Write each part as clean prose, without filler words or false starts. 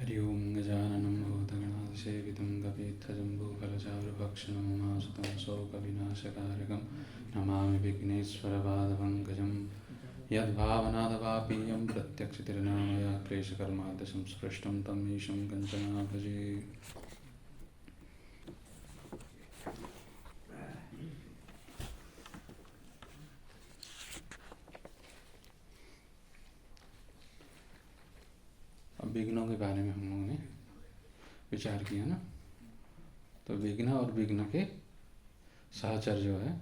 हरि ओं गजाननं भूतगणाधिसेवितं कपित्थजम्बूफलचारुभक्षणं मासुतं शोकविनाशकारकं नमामि विघ्नेश्वरपादपङ्कजं यद्भावनादवापीयं प्रत्यक्षतिर्नामया क्लेशकर्माद्यसंस्पृष्टं तं ईशं कञ्चना भजे। अब विघ्नों के बारे में हम लोगों ने विचार किया ना, तो विघ्न और विघ्न के सहचर जो है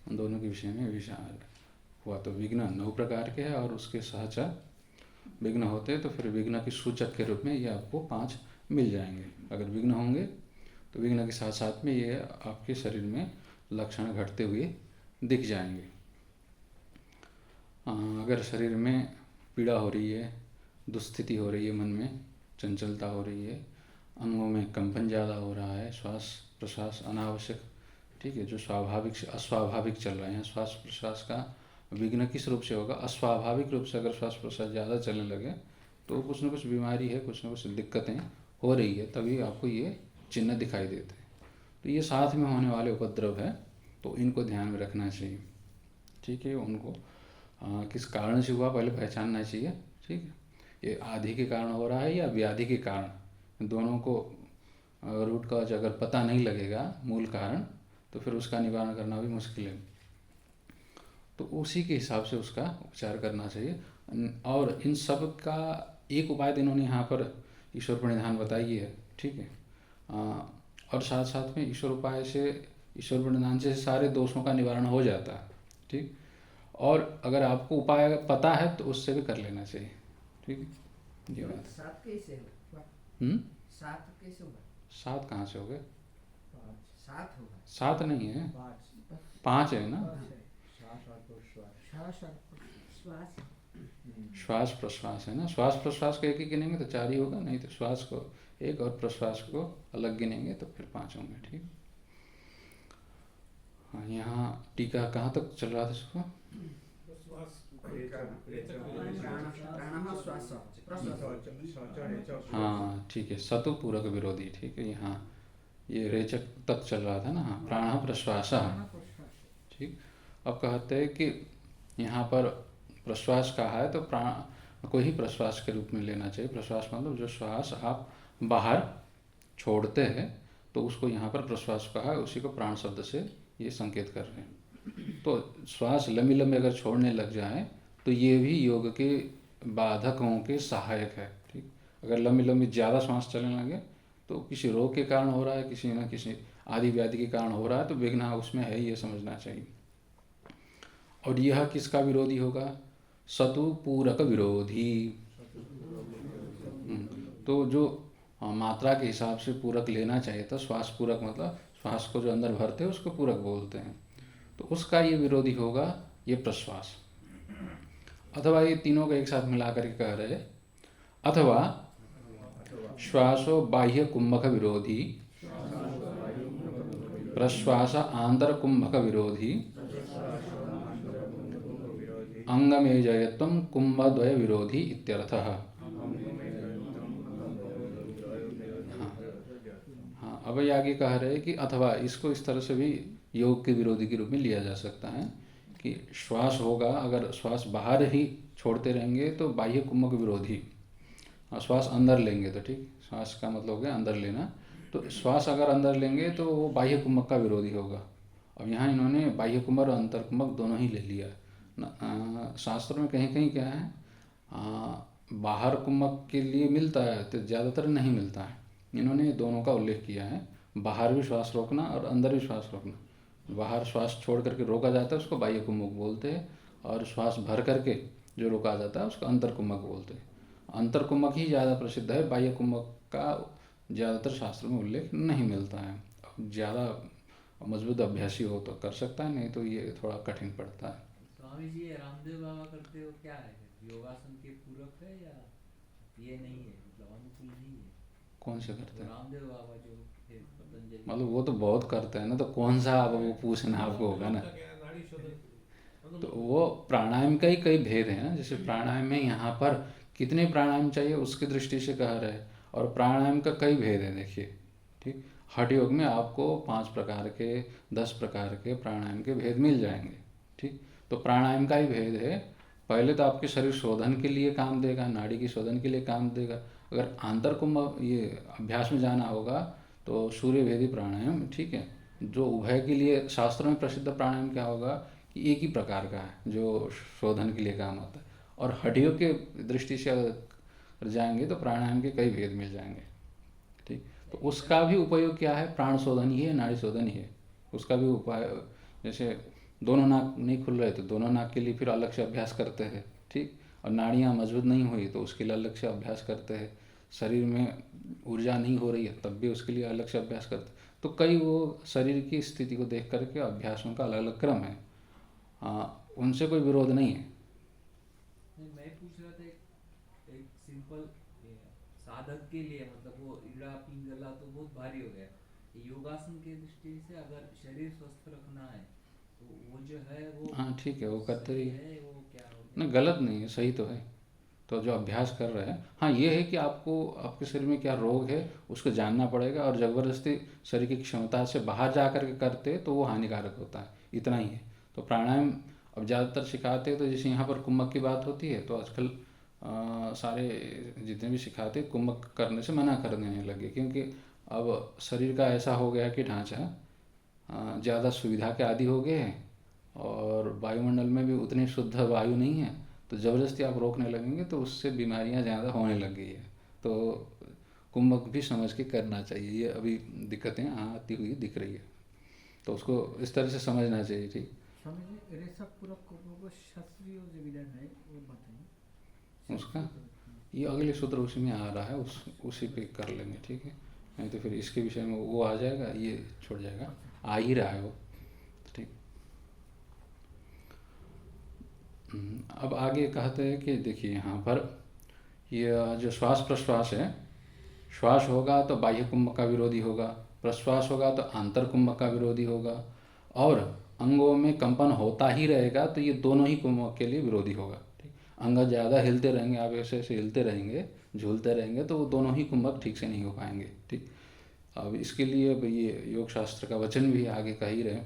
उन दोनों के विषय में विचार हुआ। तो विघ्न 9 प्रकार के हैं और उसके सहचर विघ्न होते तो फिर विघ्न के सूचक के रूप में ये आपको 5 मिल जाएंगे। अगर विघ्न होंगे तो विघ्न के साथ साथ में ये आपके शरीर में लक्षण घटते हुए दिख जाएंगे। अगर शरीर में पीड़ा हो रही है, दुस्थिति हो रही है, मन में चंचलता हो रही है, अंगों में कंपन ज़्यादा हो रहा है, श्वास प्रश्वास अनावश्यक, ठीक है, जो स्वाभाविक से अस्वाभाविक चल रहे हैं, श्वास प्रश्वास का विघ्न किस रूप से होगा? अस्वाभाविक रूप से अगर श्वास प्रश्वास ज़्यादा चलने लगे तो कुछ न कुछ बीमारी है, कुछ न कुछ दिक्कतें हो रही है, तभी आपको ये चिन्ह दिखाई देते हैं। तो ये साथ में होने वाले उपद्रव है, तो इनको ध्यान में रखना चाहिए, ठीक है। उनको किस कारण से हुआ पहले पहचानना चाहिए, ठीक है। ये आदि के कारण हो रहा है या व्याधि के कारण, दोनों को रूट कॉज अगर पता नहीं लगेगा मूल कारण, तो फिर उसका निवारण करना भी मुश्किल है। तो उसी के हिसाब से उसका उपचार करना चाहिए। और इन सब का एक उपाय तो इन्होंने यहाँ पर ईश्वर प्रणिधान बताई है, ठीक है। और साथ साथ में ईश्वर उपाय से, ईश्वर प्रणिधान से सारे दोषों का निवारण हो जाता है, ठीक। और अगर आपको उपाय पता है तो उससे भी कर लेना चाहिए, ठीक है। ये बात। 7 कैसे हुआ? 7 कैसे हुआ? 7 कहाँ से हो गए? 7 होगा। 7 नहीं है, 5 है ना। श्वास प्रश्वास है ना, श्वास प्रश्वास को एक ही गिनेंगे तो 4 ही होगा, नहीं तो श्वास को एक और प्रश्वास को अलग गिनेंगे तो फिर 5 होंगे, ठीक। हाँ, यहाँ टीका कहाँ तक चल रहा था इसको? हाँ ठीक है, सतु पूरक विरोधी, ठीक है। यहाँ ये रेचक तक चल रहा था ना। हाँ, प्राण प्रश्वास, ठीक। अब कहते हैं कि यहाँ पर प्रश्वास कहा है तो प्राण को ही प्रश्वास के रूप में लेना चाहिए। प्रश्वास मतलब जो श्वास आप बाहर छोड़ते हैं तो उसको यहाँ पर प्रश्वास कहा है, उसी को प्राण शब्द से ये संकेत कर रहे हैं। तो श्वास लंबी लंबी अगर छोड़ने लग जाए तो ये भी योग के बाधकों के सहायक है, ठीक। अगर लंबी लंबी ज़्यादा श्वास चलने लगे तो किसी रोग के कारण हो रहा है, किसी न किसी आदि व्याधि के कारण हो रहा है, तो विघ्न उसमें है, ये समझना चाहिए। और यह किसका विरोधी होगा? सतु पूरक विरोधी। तो जो मात्रा के हिसाब से पूरक लेना चाहिए था, श्वास पूरक मतलब श्वास को जो अंदर भरते हैं उसको पूरक बोलते हैं, तो उसका ये विरोधी होगा ये प्रश्वास। अथवा ये तीनों को एक साथ मिलाकर के कह रहे, अथवा श्वासो बाह्य कुंभक विरोधी, प्रश्वास आंतर कुंभक विरोधी, अंगमेजयत्वं कुंभद्वय विरोधी इत्यर्थः। हाँ, अब ये आगे कह रहे कि अथवा इसको इस तरह से भी योग के विरोधी के रूप में लिया जा सकता है कि श्वास होगा, अगर श्वास बाहर ही छोड़ते रहेंगे तो बाह्य कुंभक विरोधी, श्वास अंदर लेंगे तो ठीक, श्वास का मतलब हो गया अंदर लेना, तो श्वास अगर अंदर लेंगे तो वो बाह्य कुंभक का विरोधी होगा। अब यहाँ इन्होंने बाह्य कुंभक और अंतर कुंभक दोनों ही ले लिया। शास्त्र में कहीं कहीं क्या है, बाहर कुंभक के लिए मिलता है तो ज़्यादातर नहीं मिलता है, इन्होंने दोनों का उल्लेख किया है, बाहर भी श्वास रोकना और अंदर भी श्वास रोकना। बाहर श्वास छोड़ करके रोका जाता है उसको बाह्य कुंभक बोलते हैं, और श्वास भर करके जो रोका जाता है उसको अंतर कुंभक बोलते हैं। अंतर कुंभक ही ज़्यादा प्रसिद्ध है, बाह्य कुंभक का ज़्यादातर शास्त्र में उल्लेख नहीं मिलता है। ज़्यादा मजबूत अभ्यासी हो तो कर सकता है, नहीं तो ये थोड़ा कठिन पड़ता है। स्वामी जी, रामदेव बाबा करते हो क्या है, योगासन के पूरक है या ये नहीं है, मतलब अनुकूल नहीं है? कौन से करते हैं? रामदेव बाबा जो पतंजलि, मतलब वो तो बहुत करते हैं ना, तो कौन सा आप वो पूछना आपको होगा ना। तो वो प्राणायाम का ही कई भेद है ना, जैसे प्राणायाम में यहाँ पर कितने प्राणायाम चाहिए उसकी दृष्टि से कह रहे हैं, और प्राणायाम का कई भेद हैं देखिए, ठीक। हठ योग में आपको 5 प्रकार के 10 प्रकार के प्राणायाम के भेद मिल जाएंगे, ठीक। तो प्राणायाम का ही भेद है। पहले तो आपके शरीर शोधन के लिए काम देगा, नाड़ी की शोधन के लिए काम देगा। अगर आंतर कुंभ ये अभ्यास में जाना होगा तो सूर्य भेदी प्राणायाम, ठीक है। जो उभय के लिए शास्त्रों में प्रसिद्ध प्राणायाम क्या होगा कि एक ही प्रकार का है जो शोधन के लिए काम आता है। और हड्डियों के दृष्टि से अगर जाएंगे तो प्राणायाम के कई भेद मिल जाएंगे, ठीक। तो उसका भी उपयोग क्या है, प्राण शोधन ही है, नाड़ी शोधन ही है। उसका भी उपाय, जैसे दोनों नाक नहीं खुल रहे तो दोनों नाक के लिए फिर अलग से अभ्यास करते हैं, ठीक। और नाड़ियाँ मजबूत नहीं हुई तो उसके लिए अलग से अभ्यास करते हैं। शरीर में ऊर्जा नहीं हो रही है तब भी उसके लिए अलग से अभ्यास करते हैं। तो कई वो शरीर की स्थिति को देख करके अभ्यासों का अलग अलग क्रम है। उनसे कोई विरोध नहीं है। मैं पूछ रहा था एक सिंपल साधक के लिए, मतलब वो इड़ा पिंगला तो बहुत भारी हो गया। योगासन के दृष्टि से अगर शरीर स्वस्थ रखना है तो वो जो है वो हाँ ठीक है, वो करते रहिए, है, वो क्या हो नहीं गलत नहीं है, सही तो है। तो जो अभ्यास कर रहे हैं, हाँ ये है कि आपको आपके शरीर में क्या रोग है उसको जानना पड़ेगा। और ज़बरदस्ती शरीर की क्षमता से बाहर जा कर के करते तो वो हानिकारक होता है, इतना ही है। तो प्राणायाम अब ज़्यादातर सिखाते हैं, तो जैसे यहाँ पर कुंभक की बात होती है तो आजकल सारे जितने भी सिखाते कुंभक करने से मना कर देने लगे, क्योंकि अब शरीर का ऐसा हो गया कि ढांचा ज़्यादा सुविधा के आदी हो गए हैं और वायुमंडल में भी उतनी शुद्ध वायु नहीं है। तो ज़बरदस्ती आप रोकने लगेंगे तो उससे बीमारियां ज़्यादा होने लग गई है। तो कुंभक भी समझ के करना चाहिए। ये अभी दिक्कतें आती हुई दिख रही है तो उसको इस तरह से समझना चाहिए, ठीक। स्वामी जी, रेशा-पूरक को शास्त्रीय जो विधान है वो बताइए। उसका ये अगले सूत्र उसी में आ रहा है, उसी पे कर लेंगे, ठीक है। नहीं तो फिर इसके विषय में वो आ जाएगा, ये छोड़ जाएगा, आ ही रहा है वो, ठीक। अब आगे कहते हैं कि देखिए यहाँ पर ये जो श्वास प्रश्वास है, श्वास होगा तो बाह्य कुंभक का विरोधी होगा, प्रश्वास होगा तो आंतर कुंभक का विरोधी होगा, और अंगों में कंपन होता ही रहेगा तो ये दोनों ही कुंभक के लिए विरोधी होगा, ठीक। अंग ज़्यादा हिलते रहेंगे, आप ऐसे ऐसे हिलते रहेंगे, झूलते रहेंगे तो वो दोनों ही कुंभक ठीक से नहीं हो पाएंगे, ठीक। अब इसके लिए अब ये योग शास्त्र का वचन भी आगे कह ही रहे,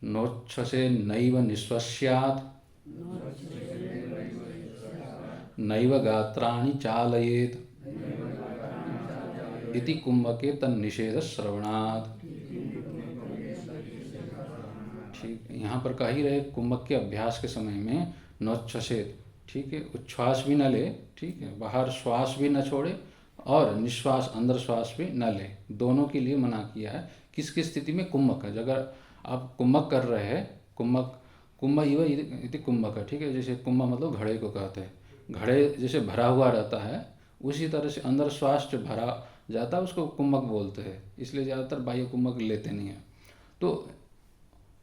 नोच्छसे नैव निश्वस्यात् नैव गात्राणि चालयेत् इति कुंभके तन्निषेध श्रवणात्, ठीक। यहाँ पर कह ही रहे कुंभक के अभ्यास के समय में नोच्छसेत, ठीक है, उच्छ्वास भी न ले, ठीक है, बाहर श्वास भी न छोड़े और निश्वास अंदर श्वास भी न ले, दोनों के लिए मना किया है। किसकी स्थिति में, कुंभक है। अगर आप कुंभक कर रहे हैं, कुंभ इव इति कुंभक है, ठीक है। जैसे कुंभ मतलब घड़े को कहते हैं, घड़े जैसे भरा हुआ रहता है उसी तरह से अंदर श्वास जो भरा जाता है उसको कुंभक बोलते हैं। इसलिए ज़्यादातर बाह्य कुंभक लेते नहीं हैं। तो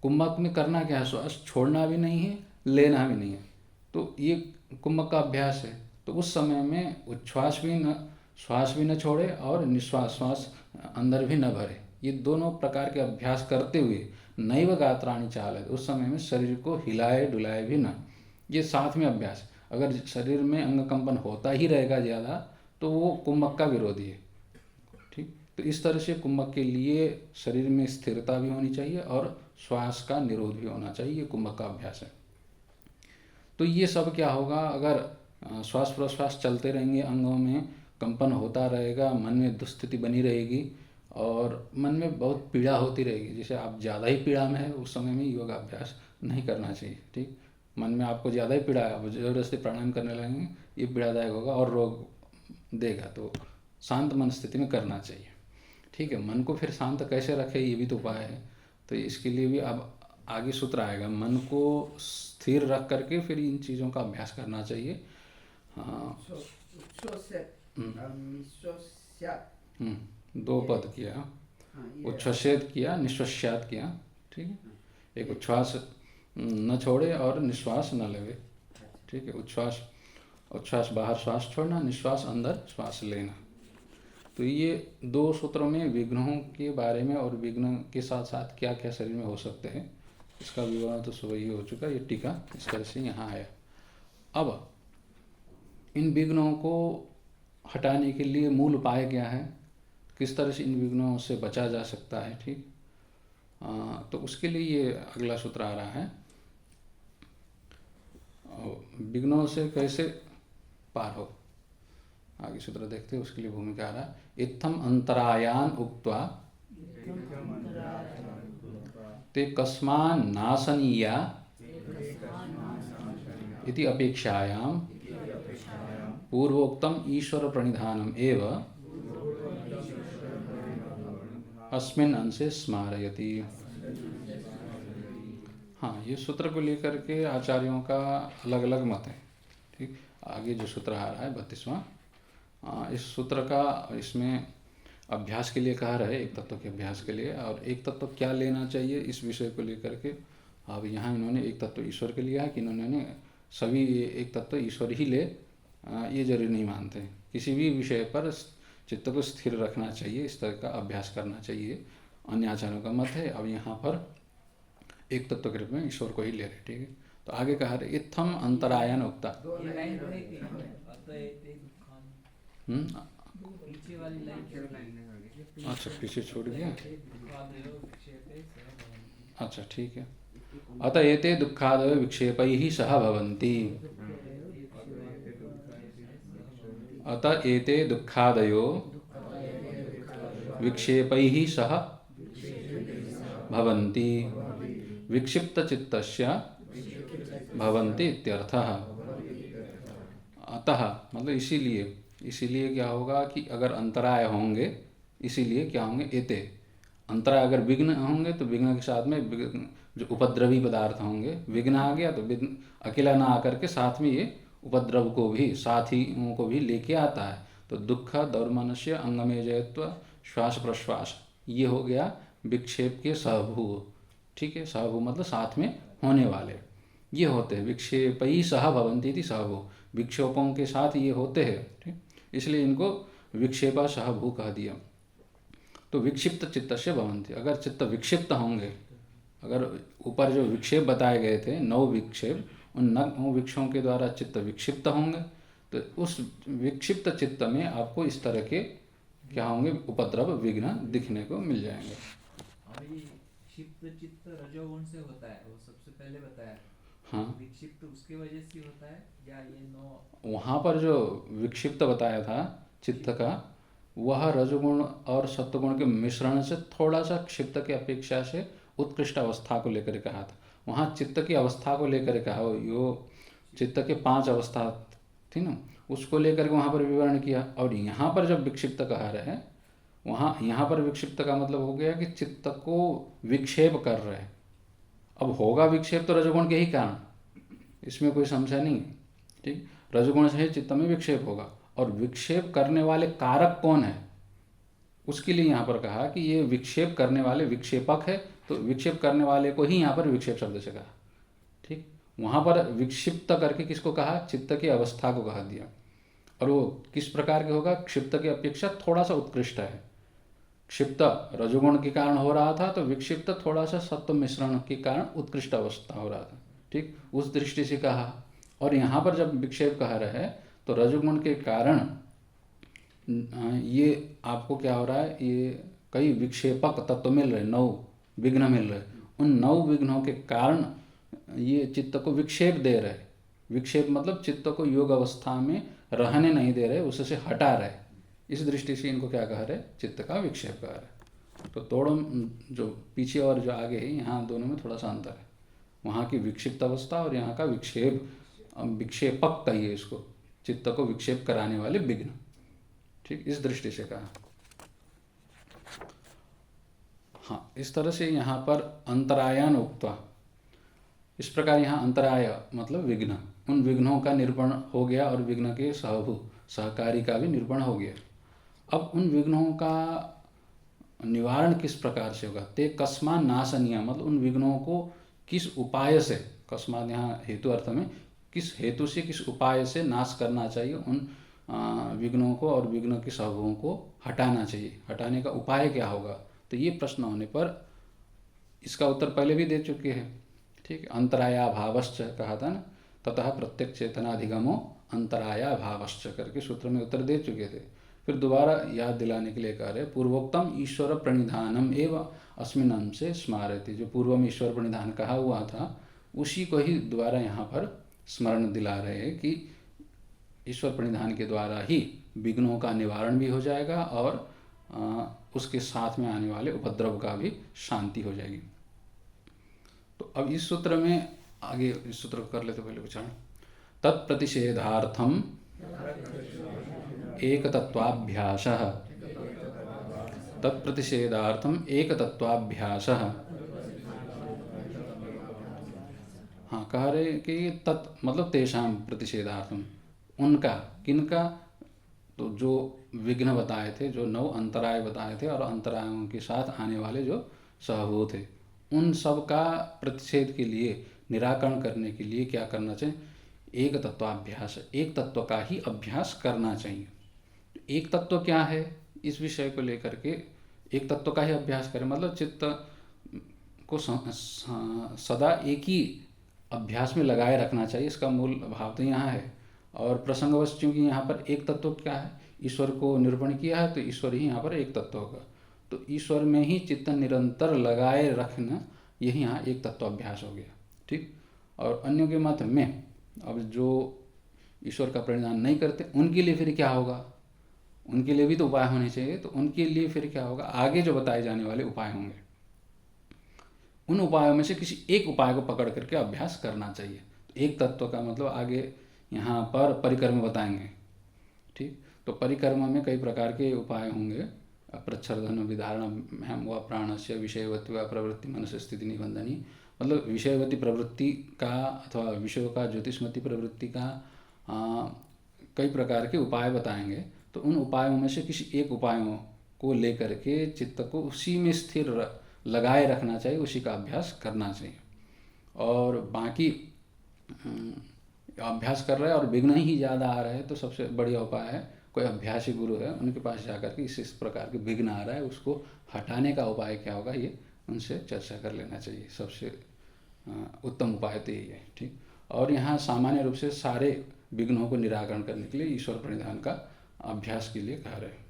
कुंभक में करना क्या है, श्वास छोड़ना भी नहीं है, लेना भी नहीं है। तो ये कुंभक का अभ्यास है। तो उस समय में उच्छ्वास भी न, श्वास भी न छोड़े और निश्वास श्वास अंदर भी न भरे। ये दोनों प्रकार के अभ्यास करते हुए नैव गात्राणि चालयेत्, उस समय में शरीर को हिलाए डुलाए भी न। ये साथ में अभ्यास। अगर शरीर में अंग कंपन होता ही रहेगा ज़्यादा तो वो कुंभक का विरोधी है, ठीक। तो इस तरह से कुंभक के लिए शरीर में स्थिरता भी होनी चाहिए और श्वास का निरोध भी होना चाहिए। ये कुंभक का अभ्यास है। तो ये सब क्या होगा, अगर श्वास प्रश्वास चलते रहेंगे, अंगों में कंपन होता रहेगा, मन में दुस्थिति बनी रहेगी और मन में बहुत पीड़ा होती रहेगी। जैसे आप ज़्यादा ही पीड़ा में है उस समय में योगाभ्यास नहीं करना चाहिए, ठीक। मन में आपको ज़्यादा ही पीड़ा है, आप ज़बरदस्ती प्राणायाम करने लगेंगे, ये पीड़ादायक होगा और रोग देगा। तो शांत मन स्थिति में करना चाहिए, ठीक है। मन को फिर शांत कैसे रखे, ये भी तो उपाय है। तो इसके लिए भी अब आगे सूत्र आएगा, मन को स्थिर रख करके फिर इन चीज़ों का अभ्यास करना चाहिए। हाँ, दो पद किया, उच्छ्वसेत किया, निश्वस्यात् किया, ठीक है। एक उच्छ्वास न छोड़े और निश्वास न लेवे, ठीक है। उच्छ्वास बाहर श्वास छोड़ना, निश्वास अंदर श्वास लेना। तो ये दो सूत्रों में विघ्नों के बारे में और विघ्न के साथ साथ क्या क्या शरीर में हो सकते हैं इसका विवरण तो सुबह ही हो चुका। ये टीका इस तरह से यहाँ आया। अब इन विघ्नों को हटाने के लिए मूल उपाय क्या है, किस तरह से इन विघ्नों से बचा जा सकता है। ठीक, तो उसके लिए ये अगला सूत्र आ रहा है, विघ्नों से कैसे पार हो। आगे सूत्र देखते हैं, उसके लिए भूमिका आ रहा है, इत्थम अंतरायान उक्त्वा ते कस्मान नाशनीया इति अपेक्षायाम पूर्वोक्तम ईश्वर प्रणिधानम एव अस्मिन् अंशे स्मारयति। हाँ, ये सूत्र को लेकर के आचार्यों का अलग अलग मत है। ठीक, आगे जो सूत्र आ रहा है 32वां, इस सूत्र का इसमें अभ्यास के लिए कह रहे, एक तत्व के अभ्यास के लिए, और एक तत्व क्या लेना चाहिए इस विषय को लेकर के। अब यहाँ इन्होंने एक तत्व ईश्वर के लिया है कि इन्होंने सभी एक तत्व ईश्वर ही ले, ये जरूरी नहीं मानते। किसी भी विषय पर चित्त को स्थिर रखना चाहिए, इस तरह का अभ्यास करना चाहिए, अन्य आचार्यों का मत है। अब यहाँ पर एक तत्व के रूप में ईश्वर को ही ले रहे। ठीक है, तो आगे कहा रहे, इत्थम अंतरायन उक्ता। पीछे वाली लाइन, अच्छा पीछे छूट गया, अच्छा ठीक है। अत एते दुःखादयो विक्षेपैः सह भवन्ति। अत एते दुःखादयो विक्षेपैः सह भवन्ति विक्षिप्तचित्तस्य भवन्ति इत्यर्थः। अतः मतलब इसीलिए क्या होगा कि अगर अंतराय होंगे, इसीलिए क्या होंगे, एते अंतराय, अगर विघ्न होंगे तो विघ्न के साथ में जो उपद्रवी पदार्थ होंगे, विघ्न आ गया तो विघ्न अकेला ना आकर के साथ में ये उपद्रव को भी, साथियों को भी लेके आता है। तो दुख, दौर्मनस्य, अंगमेजयत्व, श्वास प्रश्वास, ये हो गया विक्षेप के सहभू। ठीक है, सहभू मतलब साथ में होने वाले ये होते हैं, विक्षेपई सह भवन्ति इति सहभू, विक्षेपों के साथ ये होते हैं। ठीक, इसलिए इनको विक्षेपा सहभू कह दिया। तो विक्षिप्त चित्त से भवन्ति, अगर चित्त विक्षिप्त होंगे, अगर ऊपर जो विक्षेप बताए गए थे 9 विक्षेप, उन 9 विक्षों के द्वारा चित्त विक्षिप्त होंगे, तो उस विक्षिप्त चित्त में आपको इस तरह के क्या होंगे, उपद्रव, विघ्न दिखने को मिल जाएंगे। और ये क्षिप्त चित्त रजोगुण से होता है, वो सबसे पहले बताया। हाँ, विक्षिप्त उसके वजह से होता है या ये 9? वहाँ पर जो विक्षिप्त बताया था चित्त का, वह रजोगुण और सत्वगुण के मिश्रण से थोड़ा सा क्षिप्त की अपेक्षा से उत्कृष्ट अवस्था को लेकर कहा था। वहाँ चित्त की अवस्था को लेकर कहा, यो चित्त के 5 अवस्था थी ना, उसको लेकर के वहाँ पर विवरण किया। और यहाँ पर जब विक्षिप्त कहा रहे हैं, वहाँ यहाँ पर विक्षिप्त का मतलब हो गया कि चित्त को विक्षेप कर रहे हैं। अब होगा विक्षेप तो रजोगुण के ही कारण, इसमें कोई संशय नहीं है। ठीक, रजोगुण से चित्त में विक्षेप होगा, और विक्षेप करने वाले कारक कौन है, उसके लिए यहाँ पर कहा कि ये विक्षेप करने वाले विक्षेपक है, तो विक्षेप करने वाले को ही यहाँ पर विक्षेप शब्द से कहा। ठीक, वहाँ पर विक्षिप्त करके किसको कहा, चित्त की अवस्था को कहा दिया। और वो किस प्रकार के होगा, क्षिप्त की अपेक्षा थोड़ा सा उत्कृष्ट है। क्षिप्त रजोगुण के कारण हो रहा था, तो विक्षिप्त थोड़ा सा सत्व मिश्रण के कारण उत्कृष्ट अवस्था हो रहा था। ठीक, उस दृष्टि से कहा। और यहाँ पर जब विक्षेप कह रहे हैं तो रजोगुण के कारण ये आपको क्या हो रहा है, ये कई विक्षेपक तत्व मिल रहे, 9 विघ्न मिल रहे, उन 9 विघ्नों के कारण ये चित्त को विक्षेप दे रहे। विक्षेप मतलब चित्त को योग अवस्था में रहने नहीं दे रहे, उससे हटा रहे। इस दृष्टि से इनको क्या कह रहे, चित्त का विक्षेप कह रहे। तो दोनों जो पीछे और जो आगे है, यहाँ दोनों में थोड़ा सा अंतर है। वहाँ की विक्षिप्त अवस्था और यहाँ का विक्षेप, विक्षेपक कहिए इसको, चित्त को विक्षेप कराने वाले विघ्न। ठीक, इस दृष्टि से कहा। हाँ, इस तरह से यहाँ पर अंतरायन उक्त्वा, इस प्रकार यहाँ अंतराय मतलब विघ्न, उन विघ्नों का निरूपण हो गया और विघ्न के सहभू सहकारी का भी निरूपण हो गया। अब उन विघ्नों का निवारण किस प्रकार से होगा, ते कस्मा नाशनीय, मतलब उन विघ्नों को किस उपाय से, कस्मात यहाँ हेतु अर्थ में, किस हेतु से, किस उपाय से नाश करना चाहिए, उन विघ्नों को और विघ्न के सहभुओं को हटाना चाहिए। हटाने का उपाय क्या होगा, तो ये प्रश्न होने पर इसका उत्तर पहले भी दे चुके हैं। ठीक, अंतरायाभावश्च कहा था ना, ततः प्रत्यक्ष चेतनाधिगमो अंतराया भावश्च करके सूत्र में उत्तर दे चुके थे। फिर दोबारा याद दिलाने के लिए कह रहे पूर्वोक्तम ईश्वर प्रणिधानम एवं अस्मिन अंशे स्मारयति। जो पूर्व में ईश्वर प्रणिधान कहा हुआ था उसी को ही दोबारा यहाँ पर स्मरण दिला रहे हैं कि ईश्वर प्रणिधान के द्वारा ही विघ्नों का निवारण भी हो जाएगा और उसके साथ में आने वाले उपद्रव का भी शांति हो जाएगी। तो अब इस सूत्र में आगे इस सूत्र को कर लेते पहले उच्चारण। तत्प्रतिषेधार्थम एकतत्वाभ्यासः। तत्प्रतिषेधार्थम एकतत्वाभ्यासः। हाँ, कह रहे कि तत् मतलब तेषाम प्रतिषेधार्थम, उनका, किनका, तो जो विघ्न बताए थे, जो 9 अंतराय बताए थे और अंतरायों के साथ आने वाले जो सहभूत थे, उन सब का प्रतिषेध के लिए, निराकरण करने के लिए क्या करना चाहिए? एक तत्वाभ्यास, एक तत्व का ही अभ्यास करना चाहिए। एक तत्व क्या है, इस विषय को लेकर के एक तत्व का ही अभ्यास करें, मतलब चित्त को सदा एक ही अभ्यास में लगाए रखना चाहिए। इसका मूल भाव तो यहाँ है। और प्रसंगवश चूंकि यहाँ पर एक तत्व क्या है, ईश्वर को निरूपण किया है, तो ईश्वर ही यहाँ पर एक तत्व होगा। तो ईश्वर में ही चित्त निरंतर लगाए रखना, यही यहाँ एक तत्व अभ्यास हो गया। ठीक। और अन्यों के मत में अब जो ईश्वर का प्रणिधान नहीं करते उनके लिए फिर क्या होगा? उनके लिए भी तो उपाय होने चाहिए। तो उनके लिए फिर क्या होगा? आगे जो बताए जाने वाले उपाय होंगे, उन उपायों में से किसी एक उपाय को पकड़ करके अभ्यास करना चाहिए। तो एक तत्व का मतलब आगे यहाँ पर परिकर्म बताएंगे। ठीक। तो परिकर्म में कई प्रकार के उपाय होंगे। प्रच्छर्दन विधारण हम व प्राणस्य विषयवती व प्रवृत्ति मनस्य स्थिति निबंधनी, मतलब विषयवती प्रवृत्ति का अथवा विषयों का ज्योतिषमती प्रवृत्ति का कई प्रकार के उपाय बताएंगे। तो उन उपायों में से किसी एक उपायों को लेकर के चित्त को उसी में स्थिर लगाए रखना चाहिए, उसी का अभ्यास करना चाहिए। और बाकी अभ्यास कर रहे हैं और विघ्न ही ज़्यादा आ रहे हैं तो सबसे बढ़िया उपाय है, कोई अभ्यासी गुरु है उनके पास जाकर के इस प्रकार के विघ्न आ रहा है उसको हटाने का उपाय क्या होगा, ये उनसे चर्चा कर लेना चाहिए। सबसे उत्तम उपाय तो यही है। ठीक। और यहाँ सामान्य रूप से सारे विघ्नों को निराकरण करने के लिए ईश्वर प्रणिधान का अभ्यास के लिए कह रहे हैं।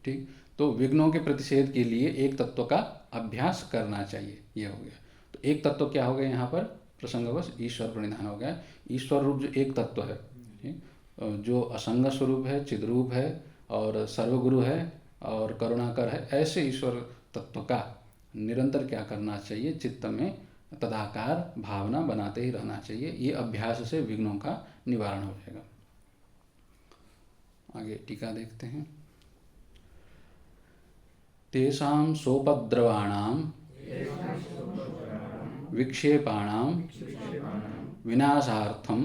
ठीक। तो विघ्नों के प्रतिषेध के लिए एक तत्व का अभ्यास करना चाहिए, ये हो गया। तो एक तत्व क्या हो गया यहाँ पर? प्रसंगवश ईश्वर प्रणिधान हो गया। ईश्वर रूप जो एक तत्व है, ठीक, जो असंग स्वरूप है, चिद्रूप है और सर्वगुरु है और करुणाकर है, ऐसे ईश्वर तत्व का निरंतर क्या करना चाहिए? चित्त में तदाकार भावना बनाते ही रहना चाहिए। ये अभ्यास से विघ्नों का निवारण हो जाएगा। आगे टीका देखते हैं। तेषां सोपद्रवाणां विक्षेपाणां विनाशार्थम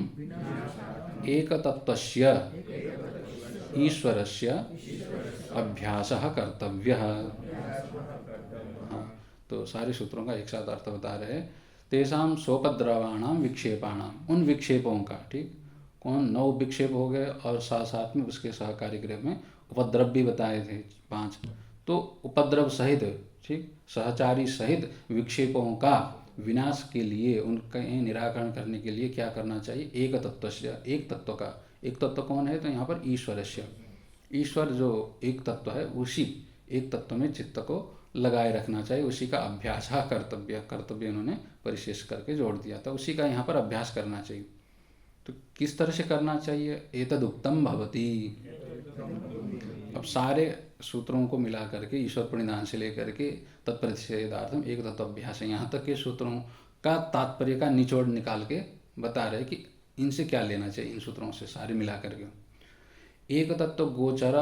एकतत्वस्य ईश्वरस्य अभ्यासः कर्तव्यः। हाँ, तो सारे सूत्रों का एक साथ अर्थ बता रहे हैं। तेषां सोपद्रवाणां विक्षेपाणां, उन विक्षेपों का, ठीक, कौन 9 विक्षेप हो गए और साथ साथ में उसके सहकारी गृह में उपद्रव भी बताए थे 5। तो उपद्रव सहित, ठीक, सहचारी सहित विक्षेपों का विनाश के लिए, उनका निराकरण करने के लिए क्या करना चाहिए? एक तत्वस्य, एक तत्व का। एक तत्व कौन है? तो यहाँ पर ईश्वरस्य, ईश्वर जो एक तत्व है उसी एक तत्व में चित्त को लगाए रखना चाहिए, उसी का अभ्यास कर्तव्य, कर्तव्य उन्होंने परिशेष करके जोड़ दिया था, उसी का यहाँ पर अभ्यास करना चाहिए। तो किस तरह से करना चाहिए? एतदुक्तम भवति। अब सारे सूत्रों को मिला करके ईश्वर प्रणिधान से लेकर के तत्प्रतिषेधार्थम एक तत्व अभ्यास है, यहाँ तक के सूत्रों का तात्पर्य का निचोड़ निकाल के बता रहे कि इनसे क्या लेना चाहिए, इन सूत्रों से सारे मिला करके। एक तत्व गोचर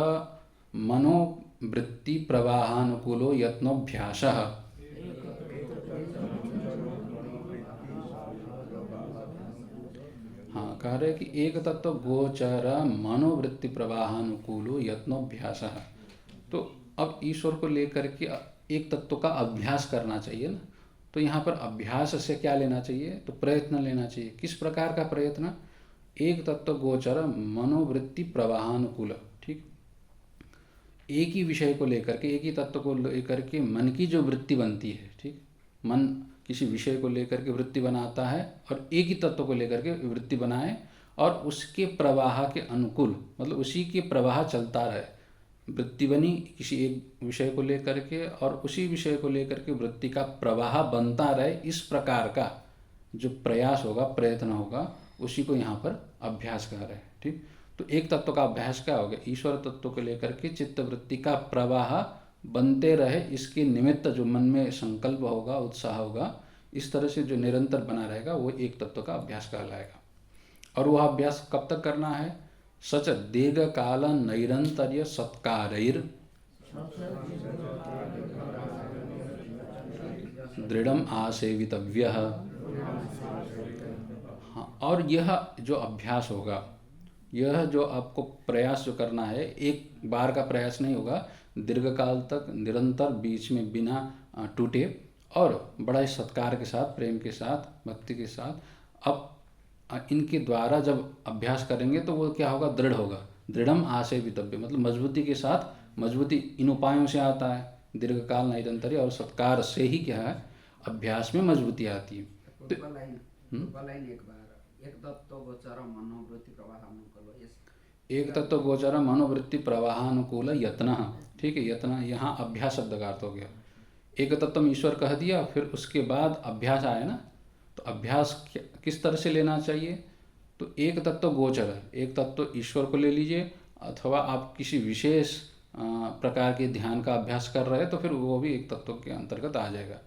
मनोवृत्ति प्रवाहानुकूलो यत्नोभ्यासः। हाँ, कह रहे कि एक तत्व गोचर मनोवृत्ति प्रवाहानुकूलो यत्नोभ्यासः। तो अब ईश्वर को लेकर के एक तत्व का अभ्यास करना चाहिए ना। तो यहाँ पर अभ्यास से क्या लेना चाहिए? तो प्रयत्न लेना चाहिए। किस प्रकार का प्रयत्न? एक तत्व गोचर मनोवृत्ति प्रवाहानुकूल, ठीक, एक ही विषय को लेकर के, एक ही तत्व को लेकर के मन की जो वृत्ति बनती है, ठीक, मन किसी विषय को लेकर के वृत्ति बनाता है और एक ही तत्व को लेकर के वृत्ति बनाए और उसके प्रवाह के अनुकूल, मतलब उसी के प्रवाह चलता रहे। वृत्ति बनी किसी एक विषय को लेकर के और उसी विषय को लेकर के वृत्ति का प्रवाह बनता रहे, इस प्रकार का जो प्रयास होगा, प्रयत्न होगा, उसी को यहाँ पर अभ्यास कह रहे हैं। ठीक, तो एक तत्व का अभ्यास क्या हो गया, ईश्वर तत्व को लेकर के चित्त वृत्ति का प्रवाह बनते रहे, इसके निमित्त जो मन में संकल्प होगा, उत्साह होगा, इस तरह से जो निरंतर बना रहेगा वो एक तत्व का अभ्यास कहलाएगा। और वह अभ्यास कब तक करना है, सच दीर्घ काल नैरंतर्य सत्कारैर दृढ़म आसेवितव्यः। हाँ, और यह जो अभ्यास होगा, यह जो आपको प्रयास जो करना है, एक बार का प्रयास नहीं होगा, दीर्घकाल तक निरंतर, बीच में बिना टूटे और बड़ा ही सत्कार के साथ, प्रेम के साथ, भक्ति के साथ। अब इनके द्वारा जब अभ्यास करेंगे तो वो क्या होगा, दृढ़ होगा। दृढ़म आसेवितव्य मतलब मजबूती के साथ, मजबूती इन उपायों से आता है, दीर्घकाल नैरंतर्य और सत्कार से ही क्या है, अभ्यास में मजबूती आती है। एक तत्व गोचर मनोवृत्ति प्रवाहानुकूल यत्न। ठीक है, यत्न यहाँ अभ्यास शब्द का अर्थ हो गया। एक तत्व ईश्वर कह दिया, फिर उसके बाद अभ्यास आया ना, तो अभ्यास किस तरह से लेना चाहिए, तो एक तत्व गोचर है, एक तत्व ईश्वर को ले लीजिए, अथवा आप किसी विशेष प्रकार के ध्यान का अभ्यास कर रहे हैं तो फिर वो भी एक तत्व के अंतर्गत आ जाएगा।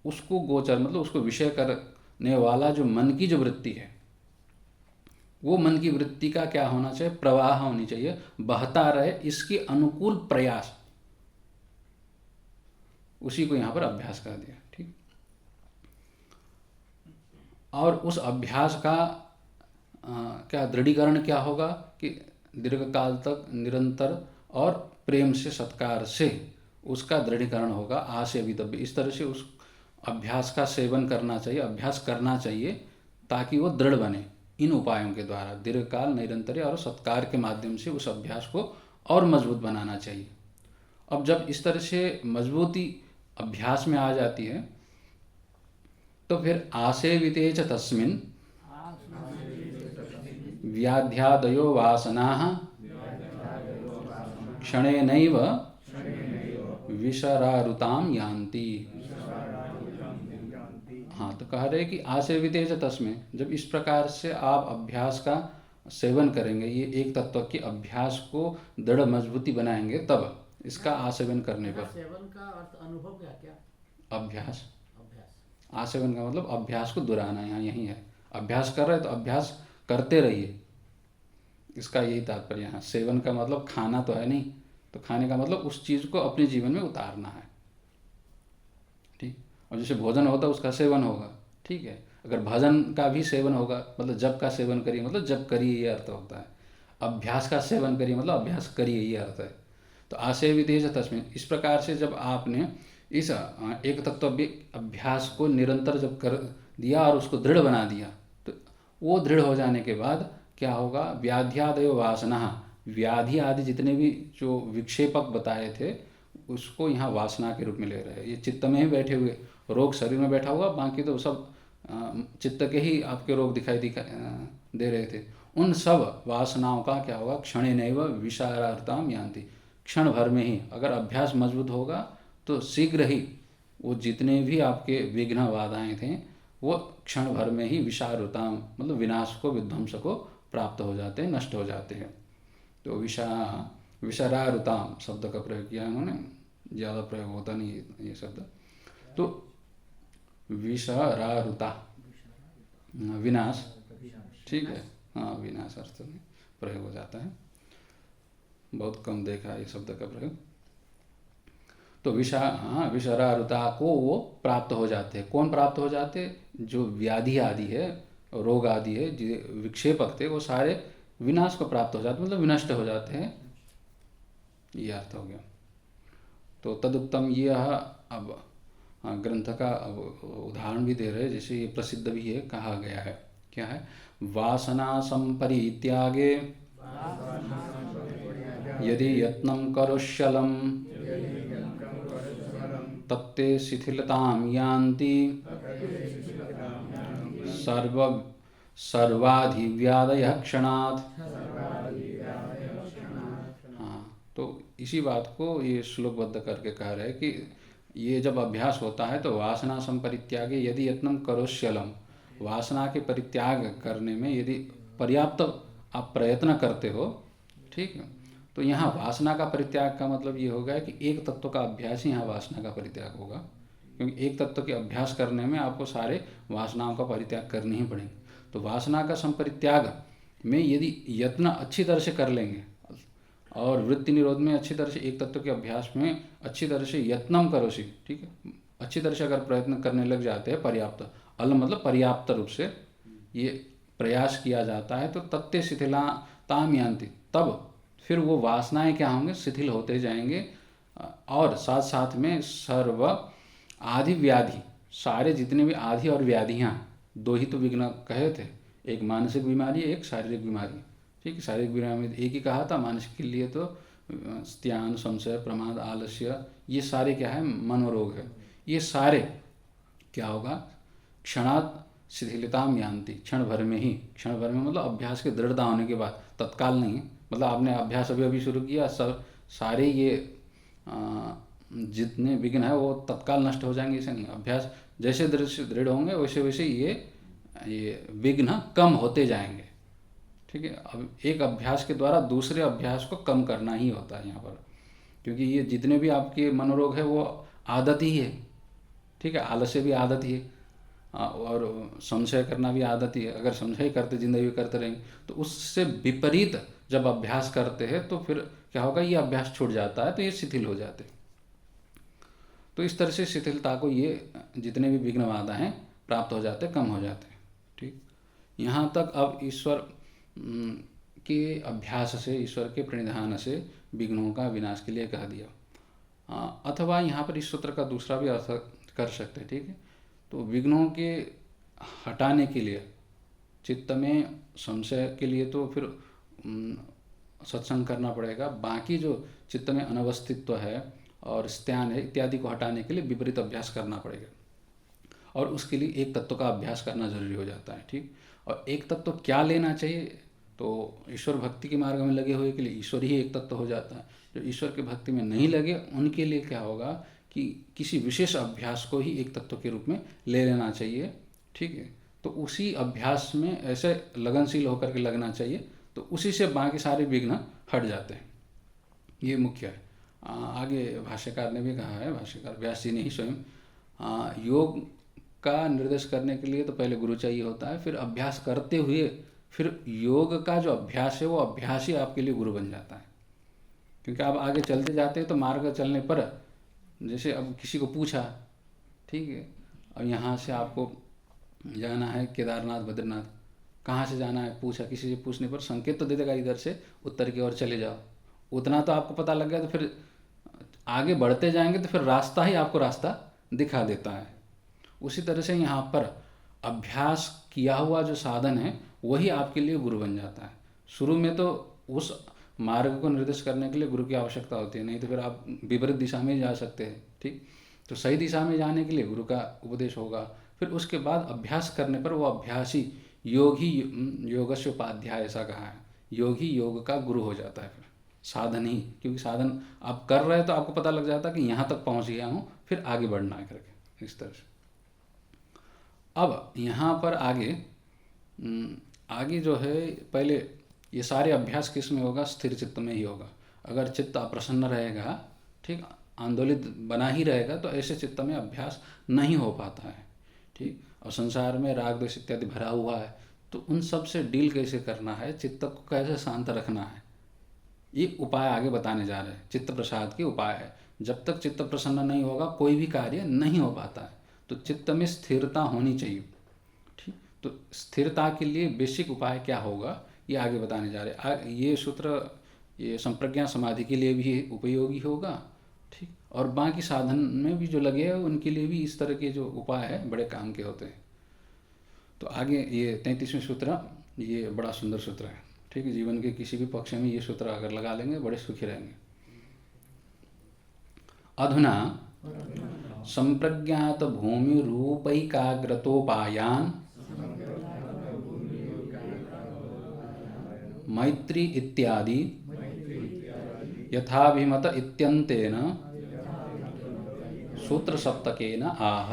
उसको गोचर मतलब उसको विषय करने वाला जो मन की जो वृत्ति है, वो मन की वृत्ति का क्या होना चाहिए, प्रवाह होनी चाहिए, बहता रहे, इसके अनुकूल प्रयास, उसी को यहाँ पर अभ्यास कर दिया। ठीक, और उस अभ्यास का क्या दृढ़ीकरण क्या होगा कि दीर्घकाल तक निरंतर और प्रेम से, सत्कार से उसका दृढ़ीकरण होगा। आसेवितव्य, इस तरह से उस अभ्यास का सेवन करना चाहिए, अभ्यास करना चाहिए, ताकि वो दृढ़ बने। इन उपायों के द्वारा दीर्घकाल नैरंतर्य और सत्कार के माध्यम से उस अभ्यास को और मजबूत बनाना चाहिए। अब जब इस तरह से मजबूती अभ्यास में आ जाती है तो फिर आसेविते च तस्मिन् व्याध्यादयो वासनाः क्षणेनैव विशरारुतां यान्ति। हाँ, तो कह रहे कि आसेविते च तस्मिन्, जब इस प्रकार से आप अभ्यास का सेवन करेंगे, ये एक तत्व के अभ्यास को दृढ़ मजबूती बनाएंगे, तब इसका आसेवन करने पर, सेवन का अर्थ अनुभव क्या, अभ्यास, आसेवन का मतलब अभ्यास को दोहराना, यहाँ यही है। अभ्यास कर रहे हैं तो अभ्यास करते रहिए, इसका यही तात्पर्य। यहाँ सेवन का मतलब खाना तो है नहीं, तो खाने का मतलब उस चीज़ को अपने जीवन में उतारना है। ठीक, और जैसे भोजन होता है उसका सेवन होगा, ठीक है। अगर भजन का भी सेवन होगा, मतलब जप का सेवन करिए, मतलब जप करिए, ये अर्थ होता है। अभ्यास का सेवन करिए मतलब अभ्यास करिए, ये अर्थ है। तो आसेविते च तस्मिन्, इस प्रकार से जब आपने इस एक तत्व अभ्यास को निरंतर जब कर दिया और उसको दृढ़ बना दिया, तो वो दृढ़ हो जाने के बाद क्या होगा, व्याध्यादयो वासना, व्याधि आदि जितने भी जो विक्षेपक बताए थे उसको यहाँ वासना के रूप में ले रहे हैं। ये चित्त में ही बैठे हुए, रोग शरीर में बैठा हुआ, बाकी तो सब चित्त के ही आपके रोग दिखाई दे रहे थे। उन सब वासनाओं का क्या होगा, क्षणेनैव विशारार्ताम यान्ति, क्षण भर में ही, अगर अभ्यास मजबूत होगा तो शीघ्र ही वो जितने भी आपके विघ्न बाधाएं थे वो क्षण भर में ही विशारुताम मतलब विनाश को, विध्वंस को प्राप्त हो जाते हैं, नष्ट हो जाते हैं। तो विशरारुताम शब्द का प्रयोग किया उन्होंने, ज़्यादा प्रयोग होता नहीं ये शब्द। तो विशरारुता विनाश, ठीक है, हाँ, विनाश अर्थ में प्रयोग हो जाता है, बहुत कम देखा ये शब्द का प्रयोग। तो विशरारुता को वो प्राप्त हो जाते हैं। कौन प्राप्त हो जाते, जो व्याधि आदि है, रोग आदि है, जो विक्षेपक थे, वो सारे विनाश को प्राप्त हो जाते, मतलब विनष्ट हो जाते हैं, ये अर्थ हो गया। तो तदुक्तम यह अब ग्रंथ का उदाहरण भी दे रहे हैं, जैसे ये प्रसिद्ध भी है, कहा गया है, क्या है, वासना संपरित्यागे यदि यत्नं करोष्यलं तत्ते शिथिलतां यान्ति सर्वाधिव्यादयः क्षणात्। हाँ, तो इसी बात को ये श्लोकबद्ध करके कह रहे हैं कि ये जब अभ्यास होता है तो वासना संपरित्यागे यदि यत्नम करोष्यलम, वासना के परित्याग करने में यदि पर्याप्त आप प्रयत्न करते हो, ठीक है, तो यहाँ वासना का परित्याग का मतलब ये होगा कि एक तत्व का अभ्यास ही यहाँ वासना का परित्याग होगा, क्योंकि एक तत्व के अभ्यास करने में आपको सारे वासनाओं का परित्याग करने ही पड़ेंगे। तो वासना का संपरित्याग में यदि यत्न अच्छी तरह से कर लेंगे और वृत्ति निरोध में अच्छी तरह से एक तत्व के अभ्यास में अच्छी तरह से यत्नम करोषि, ठीक है, अच्छी तरह से अगर प्रयत्न करने लग जाते हैं, पर्याप्त अल मतलब पर्याप्त रूप से ये प्रयास किया जाता है, तो तत्ते शिथिलताम यान्ति, तब फिर वो वासनाएं क्या होंगे, शिथिल होते जाएंगे। और साथ साथ में सर्व आदि व्याधि, सारे जितने भी आदि और व्याधियाँ, दो ही तो विघ्न कहे थे, एक मानसिक बीमारी, एक शारीरिक बीमारी, ठीक है। शारीरिक बीमारी में एक ही कहा था, मानसिक के लिए तो स्त्यान, संशय, प्रमाद, आलस्य, ये सारे क्या है, मनोरोग है। ये सारे क्या होगा, क्षणात् शिथिलताम यान्ति, क्षण भर में ही, क्षण भर में मतलब अभ्यास की दृढ़ता होने के बाद, तत्काल नहीं, मतलब आपने अभ्यास अभी अभी शुरू किया, सब सारे ये जितने विघ्न है वो तत्काल नष्ट हो जाएंगे, इसे नहीं। अभ्यास जैसे दृढ़ होंगे वैसे वैसे ये विघ्न कम होते जाएंगे, ठीक है। अब एक अभ्यास के द्वारा दूसरे अभ्यास को कम करना ही होता है यहाँ पर, क्योंकि ये जितने भी आपके मनोरोग है वो आदत ही है, ठीक है। आलस्य भी आदत ही है और संशय करना भी आदत ही है। अगर संशय करते जिंदगी करते रहेंगे तो उससे विपरीत जब अभ्यास करते हैं तो फिर क्या होगा, ये अभ्यास छूट जाता है, तो ये शिथिल हो जाते हैं। तो इस तरह से शिथिलता को ये जितने भी विघ्न बाधा हैं प्राप्त हो जाते, कम हो जाते हैं, ठीक। यहाँ तक अब ईश्वर के अभ्यास से, ईश्वर के प्रणिधान से विघ्नों का विनाश के लिए कह दिया। अथवा यहाँ पर इस सूत्र का दूसरा भी अर्थ कर सकते हैं, ठीक है। तो विघ्नों के हटाने के लिए, चित्त में संशय के लिए तो फिर सत्संग करना पड़ेगा, बाकी जो चित्त में अनवस्थित्व है और स्त्यान है इत्यादि को हटाने के लिए विपरीत अभ्यास करना पड़ेगा, और उसके लिए एक तत्व का अभ्यास करना जरूरी हो जाता है, ठीक। और एक तत्व क्या लेना चाहिए, तो ईश्वर भक्ति के मार्ग में लगे हुए के लिए ईश्वर ही एक तत्व हो जाता है। जो ईश्वर की भक्ति में नहीं लगे उनके लिए क्या होगा कि किसी विशेष अभ्यास को ही एक तत्व के रूप में ले लेना चाहिए, ठीक है। तो उसी अभ्यास में ऐसे लगनशील होकर के लगना चाहिए, तो उसी से बाकी सारे विघ्न हट जाते हैं। ये मुख्य है। आगे भाष्यकार ने भी कहा है, भाष्यकार व्यास जी ने ही स्वयं, योग का निर्देश करने के लिए तो पहले गुरु चाहिए होता है, फिर अभ्यास करते हुए फिर योग का जो अभ्यास है वो अभ्यास ही आपके लिए गुरु बन जाता है। क्योंकि आप आगे चलते जाते हैं तो मार्ग चलने पर, जैसे अब किसी को पूछा, ठीक है, अब यहाँ से आपको जाना है केदारनाथ, बद्रीनाथ, कहाँ से जाना है पूछा, किसी से पूछने पर संकेत तो दे देगा, इधर से उत्तर की ओर चले जाओ, उतना तो आपको पता लग गया। तो फिर आगे बढ़ते जाएंगे तो फिर रास्ता ही आपको रास्ता दिखा देता है। उसी तरह से यहाँ पर अभ्यास किया हुआ जो साधन है वही आपके लिए गुरु बन जाता है। शुरू में तो उस मार्ग को निर्देश करने के लिए गुरु की आवश्यकता होती है, नहीं तो फिर आप विपरीत दिशा में जा सकते हैं, ठीक। तो सही दिशा में जाने के लिए गुरु का उपदेश होगा, फिर उसके बाद अभ्यास करने पर वो अभ्यासी योग ही योगस्य उपाध्याय ऐसा कहा है, योग ही योग का गुरु हो जाता है। फिर साधन ही, क्योंकि साधन आप कर रहे हैं तो आपको पता लग जाता है कि यहाँ तक पहुँच गया हूँ, फिर आगे बढ़ना है करके, इस तरह से। अब यहाँ पर आगे जो है, पहले ये सारे अभ्यास किस में होगा, स्थिर चित्त में ही होगा। अगर चित्त अप्रसन्न रहेगा, ठीक, आंदोलित बना ही रहेगा, तो ऐसे चित्त में अभ्यास नहीं हो पाता है, ठीक। और संसार में राग द्वेष इत्यादि भरा हुआ है, तो उन सब से डील कैसे करना है, चित्त को कैसे शांत रखना है, ये उपाय आगे बताने जा रहे हैं। चित्त प्रसाद के उपाय है। जब तक चित्त प्रसन्न नहीं होगा कोई भी कार्य नहीं हो पाता है, तो चित्त में स्थिरता होनी चाहिए, ठीक। तो स्थिरता के लिए बेसिक उपाय क्या होगा ये आगे बताने जा रहे हैं। ये सूत्र ये संप्रज्ञा समाधि के लिए भी उपयोगी होगा, ठीक, और बाकी साधन में भी जो लगे हैं उनके लिए भी इस तरह के जो उपाय है बड़े काम के होते हैं। तो आगे ये 33वें सूत्र, ये बड़ा सुंदर सूत्र है, ठीक है। जीवन के किसी भी पक्ष में ये सूत्र अगर लगा लेंगे बड़े सुखी रहेंगे। अधुना संप्रज्ञात भूमि रूपैकाग्रतोपायान मैत्री इत्यादि यथाभिमत इत्यन्तेन सूत्र सप्तकेन आह।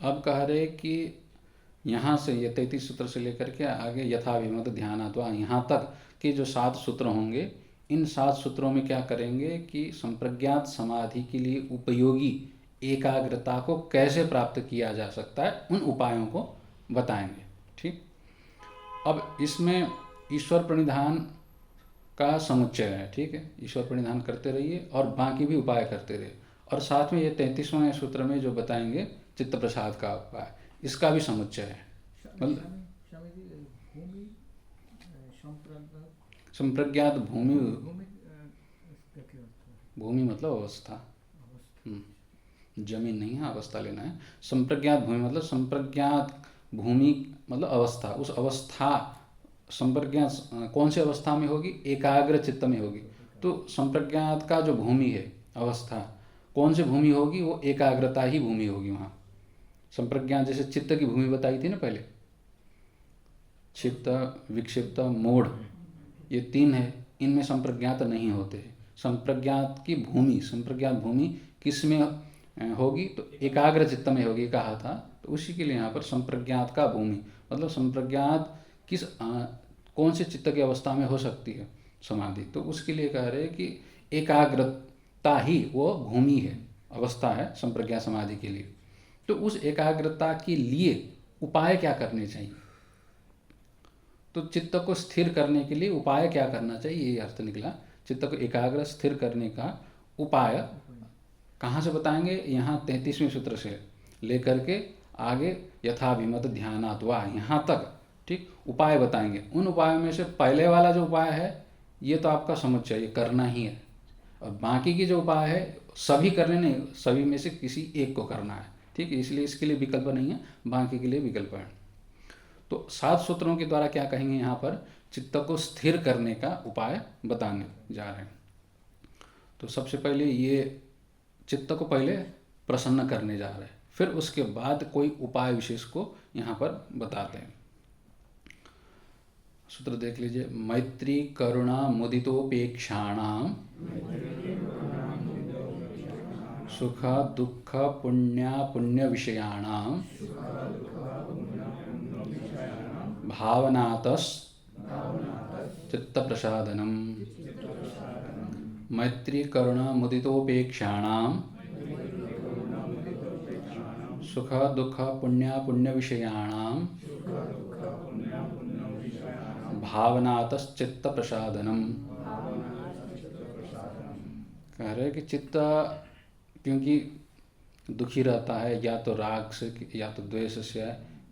अब कह रहे कि यहाँ से ये 33 सूत्र से लेकर के आगे यथाभिमत ध्यानात्वा यहाँ तक के जो 7 सूत्र होंगे, इन 7 सूत्रों में क्या करेंगे कि संप्रज्ञात समाधि के लिए उपयोगी एकाग्रता को कैसे प्राप्त किया जा सकता है, उन उपायों को बताएंगे। ठीक, अब इसमें ईश्वर प्रणिधान का समुच्चय है। ठीक है, ईश्वर प्रणिधान करते रहिए और बाकी भी उपाय करते रहिए, और साथ में ये 33वें सूत्र में जो बताएंगे चित्त प्रसाद का उपाय, इसका भी समुच्चय है। संप्रज्ञात भूमि, भूमि मतलब अवस्था, जमीन नहीं है, अवस्था लेना है। संप्रज्ञात भूमि मतलब संप्रज्ञात भूमि मतलब अवस्था, उस अवस्था संप्रज्ञात कौन सी अवस्था में होगी? एकाग्र चित्त में होगी। तो संप्रज्ञात का जो भूमि है अवस्था, कौन सी भूमि होगी? वो एकाग्रता ही भूमि होगी वहाँ। संप्रज्ञात जैसे चित्त की भूमि बताई थी ना पहले, चित्त, विक्षिप्त, मूढ़, ये 3 है, इनमें संप्रज्ञात नहीं होते। संप्रज्ञात की भूमि, संप्रज्ञात भूमि किस में होगी? तो एकाग्र चित्त में होगी कहा था। तो उसी के लिए यहाँ पर संप्रज्ञात का भूमि मतलब संप्रज्ञात किस कौन से चित्त की अवस्था में हो सकती है समाधि, तो उसके लिए कह रहे हैं कि एकाग्रता ही वो भूमि है, अवस्था है संप्रज्ञात समाधि के लिए। तो उस एकाग्रता के लिए उपाय क्या करने चाहिए? तो चित्त को स्थिर करने के लिए उपाय क्या करना चाहिए, ये अर्थ निकला। चित्त को एकाग्र स्थिर करने का उपाय कहाँ से बताएंगे? यहाँ 33वें सूत्र से लेकर के आगे यथाभिमत ध्यानात्वा यहाँ तक, ठीक, उपाय बताएंगे। उन उपायों में से पहले वाला जो उपाय है ये तो आपका समझ चाहिए, करना ही है, और बाकी की जो उपाय है सभी करने नहीं, सभी में से किसी एक को करना है। ठीक है, इसलिए इसके लिए विकल्प नहीं है, बाकी के लिए विकल्प है। तो 7 सूत्रों के द्वारा क्या कहेंगे यहाँ पर? चित्त को स्थिर करने का उपाय बताने जा रहे हैं। तो सबसे पहले ये चित्त को पहले प्रसन्न करने जा रहे हैं, फिर उसके बाद कोई उपाय विशेष को यहाँ पर बताते हैं। सूत्र देख लीजिए। मैत्री करुणा मुदितोपेक्षाणां सुख दुख पुण्य विषयाणां भावनातस चित्त प्रसादनम। मैत्री करुणा मुदितोपेक्षाणां सुख दुख पुण्य विषयाणां भावनातश्चित्त प्रसादनम। कह रहे कि चित्त क्योंकि दुखी रहता है, या तो राग से, या तो द्वेष से,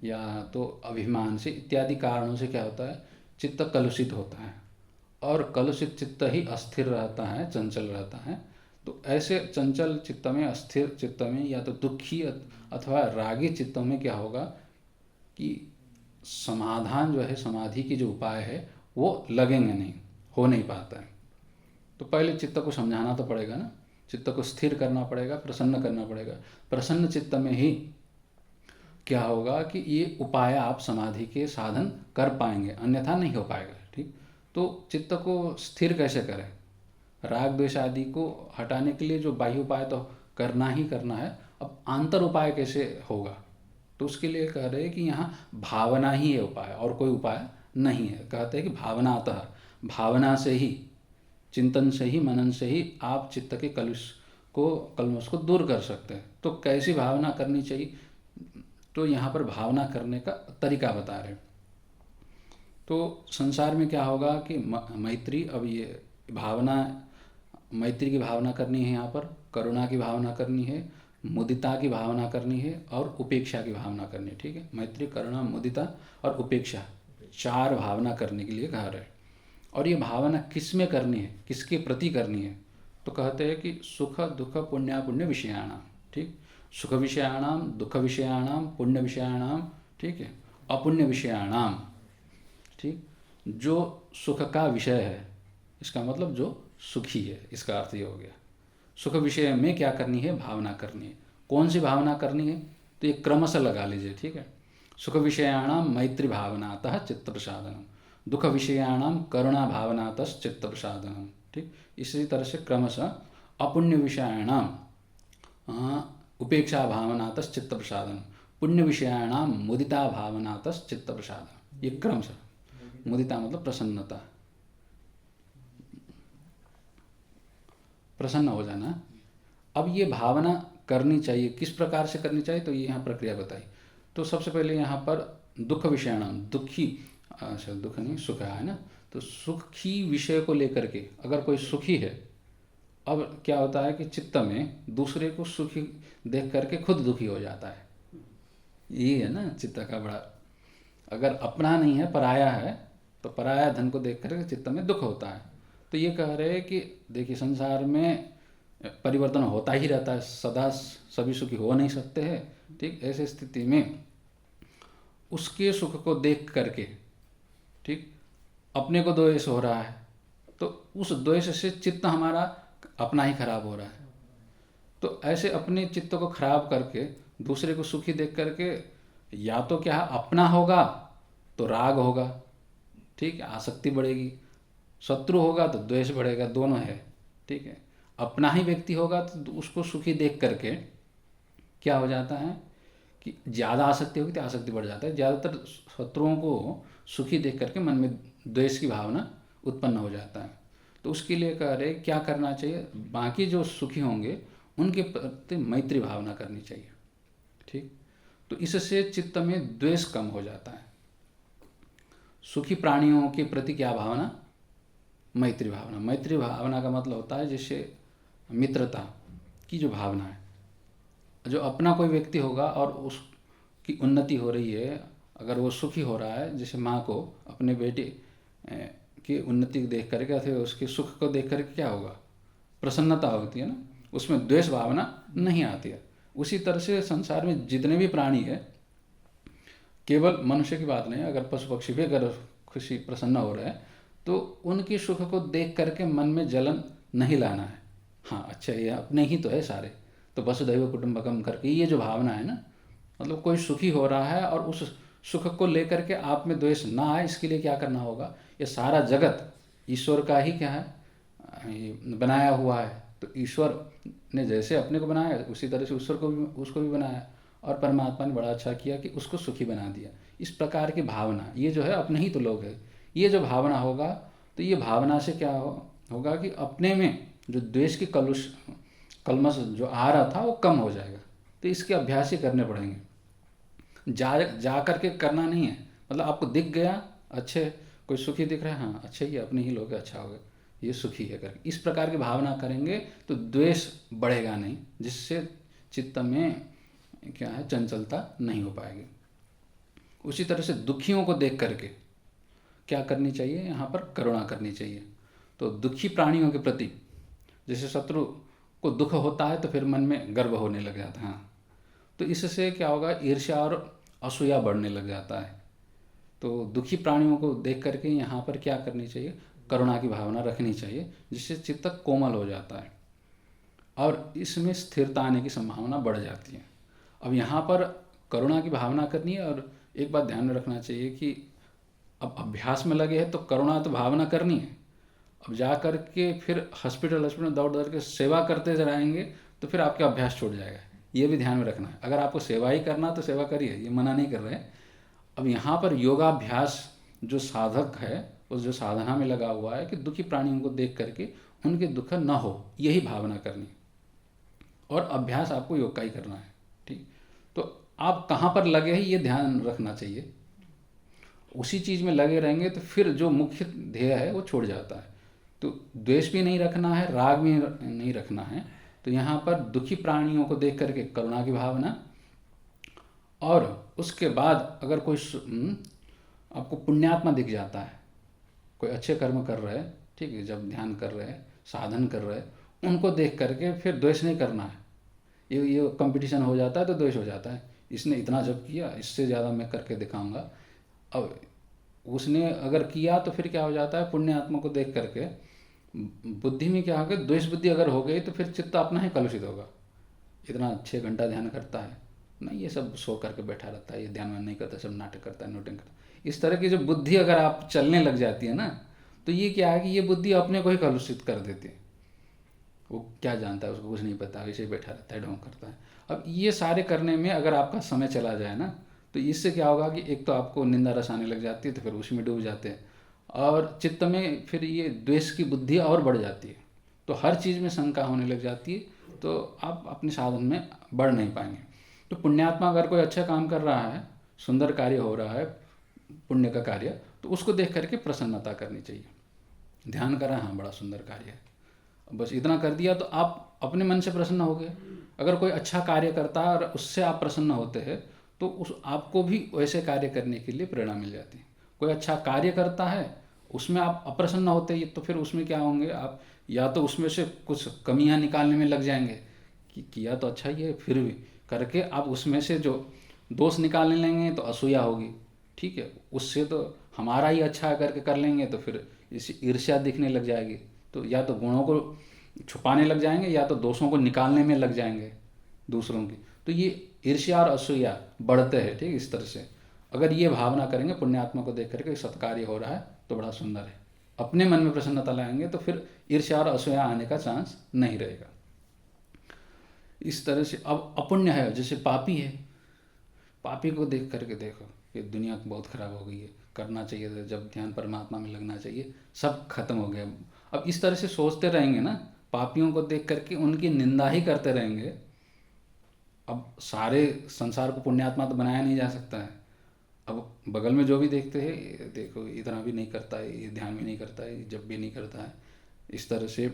या तो अभिमान से, इत्यादि कारणों से क्या होता है? चित्त कलुषित होता है, और कलुषित चित्त ही अस्थिर रहता है, चंचल रहता है। तो ऐसे चंचल चित्त में, अस्थिर चित्त में, या तो दुखी अथवा रागी चित्तों में क्या होगा कि समाधान जो है, समाधि की जो उपाय है वो लगेंगे नहीं, हो नहीं पाता है। तो पहले चित्त को समझाना तो पड़ेगा ना, चित्त को स्थिर करना पड़ेगा, प्रसन्न करना पड़ेगा। प्रसन्न चित्त में ही क्या होगा कि ये उपाय आप समाधि के साधन कर पाएंगे, अन्यथा नहीं हो पाएगा। ठीक, तो चित्त को स्थिर कैसे करें? राग द्वेष आदि को हटाने के लिए जो बाह्य उपाय तो करना ही करना है, अब आंतर उपाय कैसे होगा? तो उसके लिए कह रहे हैं कि यहाँ भावना ही है उपाय, और कोई उपाय नहीं है। कहते हैं कि भावनातः, भावना से ही, चिंतन से ही, मनन से ही आप चित्त के कलमश को दूर कर सकते हैं। तो कैसी भावना करनी चाहिए? तो यहाँ पर भावना करने का तरीका बता रहे हैं। तो संसार में क्या होगा कि मैत्री, अब ये भावना, मैत्री की भावना करनी है, यहाँ पर करुणा की भावना करनी है, मुदिता की भावना करनी है, और उपेक्षा की भावना करनी है। ठीक है, मैत्री, करुणा, मुदिता और उपेक्षा, 4 भावना करने के लिए कहा रहे। और ये भावना किस में करनी है, किसके प्रति करनी है? तो कहते हैं कि सुख दुख पुण्य विषयाणाम। ठीक, सुख विषयाणाम, दुख विषयाणाम, पुण्य विषयाणाम, ठीक है, अपुण्य विषयाणाम। ठीक, जो सुख का विषय है, इसका मतलब जो सुखी है, इसका अर्थ ये हो गया। सुख विषय में क्या करनी है? भावना करनी है। कौन सी भावना करनी है? तो ये क्रमशः लगा लीजिए। ठीक है, सुख विषयाणां मैत्री भावनातः चित्त प्रसादनम, दुख विषयाणां करुणा भावनातः चित्त प्रसादनम। ठीक, इसी तरह से क्रमशः अपुण्य विषयाणां उपेक्षा भावनातः चित्त प्रसादनम, पुण्य विषयाणां मुदिता भावनातः चित्त प्रसादनम। ये क्रमशः, मुदिता मतलब प्रसन्नता, प्रसन्न हो जाना। अब ये भावना करनी चाहिए, किस प्रकार से करनी चाहिए, तो ये यहाँ प्रक्रिया बताई। तो सबसे पहले यहाँ पर दुख विषयाणाम, दुखी, अच्छा दुख नहीं सुख है ना, तो सुखी विषय को लेकर के अगर कोई सुखी है, अब क्या होता है कि चित्त में दूसरे को सुखी देख करके खुद दुखी हो जाता है। ये है ना चित्त का बड़ा, अगर अपना नहीं है पराया है तो पराया धन को देख करके चित्त में दुख होता है। तो ये कह रहे हैं कि देखिए संसार में परिवर्तन होता ही रहता है, सदा सभी सुखी हो नहीं सकते हैं। ठीक, ऐसे स्थिति में उसके सुख को देख करके, ठीक, अपने को द्वेष हो रहा है, तो उस द्वेष से चित्त हमारा अपना ही खराब हो रहा है। तो ऐसे अपने चित्त को खराब करके दूसरे को सुखी देख करके या तो क्या अपना होगा तो राग होगा, ठीक है, आसक्ति बढ़ेगी, शत्रु होगा तो द्वेष बढ़ेगा, दोनों है। ठीक है, अपना ही व्यक्ति होगा तो उसको सुखी देख करके क्या हो जाता है कि ज़्यादा आसक्ति होगी तो आसक्ति बढ़ जाता है। ज़्यादातर शत्रुओं को सुखी देख करके मन में द्वेष की भावना उत्पन्न हो जाता है। तो उसके लिए कह रहे क्या करना चाहिए, बाकी जो सुखी होंगे उनके प्रति मैत्री भावना करनी चाहिए। ठीक, तो इससे चित्त में द्वेष कम हो जाता है। सुखी प्राणियों के प्रति क्या भावना, मैत्री भावना। मैत्री भावना का मतलब होता है जैसे मित्रता की जो भावना है, जो अपना कोई व्यक्ति होगा और उसकी उन्नति हो रही है, अगर वो सुखी हो रहा है, जैसे माँ को अपने बेटे की उन्नति देख करके अथवा उसके सुख को देख करके क्या होगा, प्रसन्नता होती है ना, उसमें द्वेष भावना नहीं आती है। उसी तरह से संसार में जितने भी प्राणी है, केवल मनुष्य की बात नहीं, अगर पशु पक्षी भी अगर खुशी प्रसन्न हो रहे हैं तो उनके सुख को देख करके मन में जलन नहीं लाना है। हाँ अच्छा ये अपने ही तो है सारे, तो वसुधैव कुटुंबकम करके ये जो भावना है ना, मतलब कोई सुखी हो रहा है और उस सुख को लेकर के आप में द्वेष ना आए, इसके लिए क्या करना होगा, ये सारा जगत ईश्वर का ही क्या है, ये बनाया हुआ है। तो ईश्वर ने जैसे अपने को बनाया उसी तरह से ईश्वर को भी, उसको भी बनाया, और परमात्मा ने बड़ा अच्छा किया कि उसको सुखी बना दिया। इस प्रकार की भावना, ये जो है अपने ही तो लोग है, ये जो भावना होगा तो ये भावना से क्या होगा कि अपने में जो द्वेष की कलमश जो आ रहा था वो कम हो जाएगा। तो इसके अभ्यास ही करने पड़ेंगे, जा करके करना नहीं है। मतलब आपको दिख गया अच्छे, कोई सुखी दिख रहा है, हाँ अच्छा ये अपने ही लोग अच्छा हो गए, ये सुखी है करके इस प्रकार की भावना करेंगे तो द्वेष बढ़ेगा नहीं, जिससे चित्त में क्या है चंचलता नहीं हो पाएगी। उसी तरह से दुखियों को देख करके क्या करनी चाहिए, यहाँ पर करुणा करनी चाहिए। तो दुखी प्राणियों के प्रति, जैसे शत्रु को दुख होता है तो फिर मन में गर्व होने लग जाता है, हाँ, तो इससे क्या होगा, ईर्ष्या और असूया बढ़ने लग जाता है। तो दुखी प्राणियों को देख करके यहाँ पर क्या करनी चाहिए, करुणा की भावना रखनी चाहिए, जिससे चित्त कोमल हो जाता है और इसमें स्थिरता आने की संभावना बढ़ जाती है। अब यहाँ पर करुणा की भावना करनी है, और एक बात ध्यान में रखना चाहिए कि अब अभ्यास में लगे हैं तो करुणा तो भावना करनी है। अब जा कर के फिर हॉस्पिटल दौड़ दौड़ के सेवा करते रहेंगे तो फिर आपका अभ्यास छूट जाएगा, ये भी ध्यान में रखना है। अगर आपको सेवा ही करना तो सेवा करिए, ये मना नहीं कर रहे हैं। अब यहाँ पर योगाभ्यास जो साधक है उस जो साधना में लगा हुआ है कि दुखी प्राणियों को देख करके उनके दुख न हो, यही भावना करनी, और अभ्यास आपको योग का ही करना है। ठीक, तो आप कहाँ पर लगे हैं ये ध्यान रखना चाहिए। उसी चीज़ में लगे रहेंगे तो फिर जो मुख्य ध्येय है वो छोड़ जाता है। तो द्वेष भी नहीं रखना है, राग भी नहीं रखना है। तो यहाँ पर दुखी प्राणियों को देख करके करुणा की भावना, और उसके बाद अगर कोई आपको पुण्यात्मा दिख जाता है, कोई अच्छे कर्म कर रहे हैं, ठीक है, जब ध्यान कर रहे हैं, साधन कर रहे हैं, उनको देख करके फिर द्वेष नहीं करना है। ये कंपटीशन हो जाता है तो द्वेष हो जाता है, इसने इतना जब किया इससे ज़्यादा मैं करके दिखाऊंगा। अब उसने अगर किया तो फिर क्या हो जाता है, पुण्य आत्मा को देख करके बुद्धि में क्या होगा, द्वेष बुद्धि अगर हो गई तो फिर चित्त अपना ही कलुषित होगा। इतना 6 घंटा ध्यान करता है नहीं ये सब सो करके बैठा रहता है, ये ध्यान में नहीं करता, सब नाटक करता है, नोटिंग करता है। इस तरह की जो बुद्धि अगर आप चलने लग जाती है ना, तो ये क्या है कि ये बुद्धि अपने को ही कलुषित कर देती है। वो क्या जानता है, उसको कुछ नहीं पता, वैसे ही बैठा रहता है, ढोंग करता है। अब ये सारे करने में अगर आपका समय चला जाए ना, तो इससे क्या होगा कि एक तो आपको निंदा रस आने लग जाती है, तो फिर उसमें डूब जाते हैं, और चित्त में फिर ये द्वेष की बुद्धि और बढ़ जाती है, तो हर चीज़ में शंका होने लग जाती है, तो आप अपने साधन में बढ़ नहीं पाएंगे। तो पुण्यात्मा अगर कोई अच्छा काम कर रहा है, सुंदर कार्य हो रहा है, पुण्य का कार्य, तो उसको देख करके प्रसन्नता करनी चाहिए। ध्यान करा, हाँ बड़ा सुंदर कार्य है, बस इतना कर दिया तो आप अपने मन से प्रसन्न हो गए। अगर कोई अच्छा कार्य करता है और उससे आप प्रसन्न होते हैं, तो उस आपको भी वैसे कार्य करने के लिए प्रेरणा मिल जाती है। कोई अच्छा कार्य करता है, उसमें आप अप्रसन्न होते हैं, तो फिर उसमें क्या होंगे आप, या तो उसमें से कुछ कमियां निकालने में लग जाएंगे कि किया तो अच्छा ही है, फिर भी करके आप उसमें से जो दोष निकालने लगेंगे तो असूया होगी, ठीक है। उससे तो हमारा ही अच्छा करके कर लेंगे तो फिर इसी ईर्ष्या दिखने लग जाएगी, तो या तो गुणों को छुपाने लग जाएंगे या तो दोषों को निकालने में लग जाएंगे दूसरों की, तो ये ईर्ष्या और असूया बढ़ते हैं, ठीक। इस तरह से अगर ये भावना करेंगे पुण्यात्मा को देख करके सत्कार्य हो रहा है तो बड़ा सुंदर है, अपने मन में प्रसन्नता लाएंगे तो फिर ईर्ष्या और असूया आने का चांस नहीं रहेगा। इस तरह से अब अपुण्य है, जैसे पापी है, पापी को देख करके देखो कि दुनिया बहुत खराब हो गई है, करना चाहिए था जब ध्यान परमात्मा में लगना चाहिए, सब खत्म हो गया। अब इस तरह से सोचते रहेंगे ना, पापियों को देख करके उनकी निंदा ही करते रहेंगे। अब सारे संसार को पुण्यात्मा तो बनाया नहीं जा सकता है। अब बगल में जो भी देखते हैं, देखो इतना भी नहीं करता है, ये ध्यान भी नहीं करता है, जब भी नहीं करता है, इस तरह से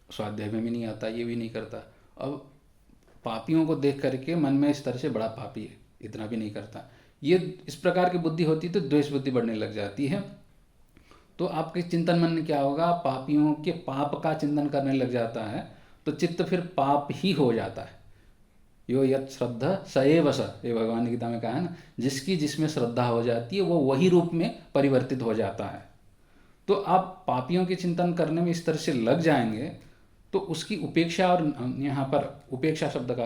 स्वाध्याय में भी नहीं आता, ये भी नहीं करता। अब पापियों को देख करके मन में इस तरह से बड़ा पापी है, इतना भी नहीं करता, ये इस प्रकार की बुद्धि होती है तो द्वेष बुद्धि बढ़ने लग जाती है। तो आपके चिंतन मन में क्या होगा, पापियों के पाप का चिंतन करने लग जाता है, तो चित्त फिर पाप ही हो जाता है। यो यत श्रद्धा स एव स, ये भगवान गीता में कहा है ना, जिसकी जिसमें श्रद्धा हो जाती है वो वही रूप में परिवर्तित हो जाता है। तो आप पापियों के चिंतन करने में इस तरह से लग जाएंगे तो उसकी उपेक्षा, और यहाँ पर उपेक्षा शब्द का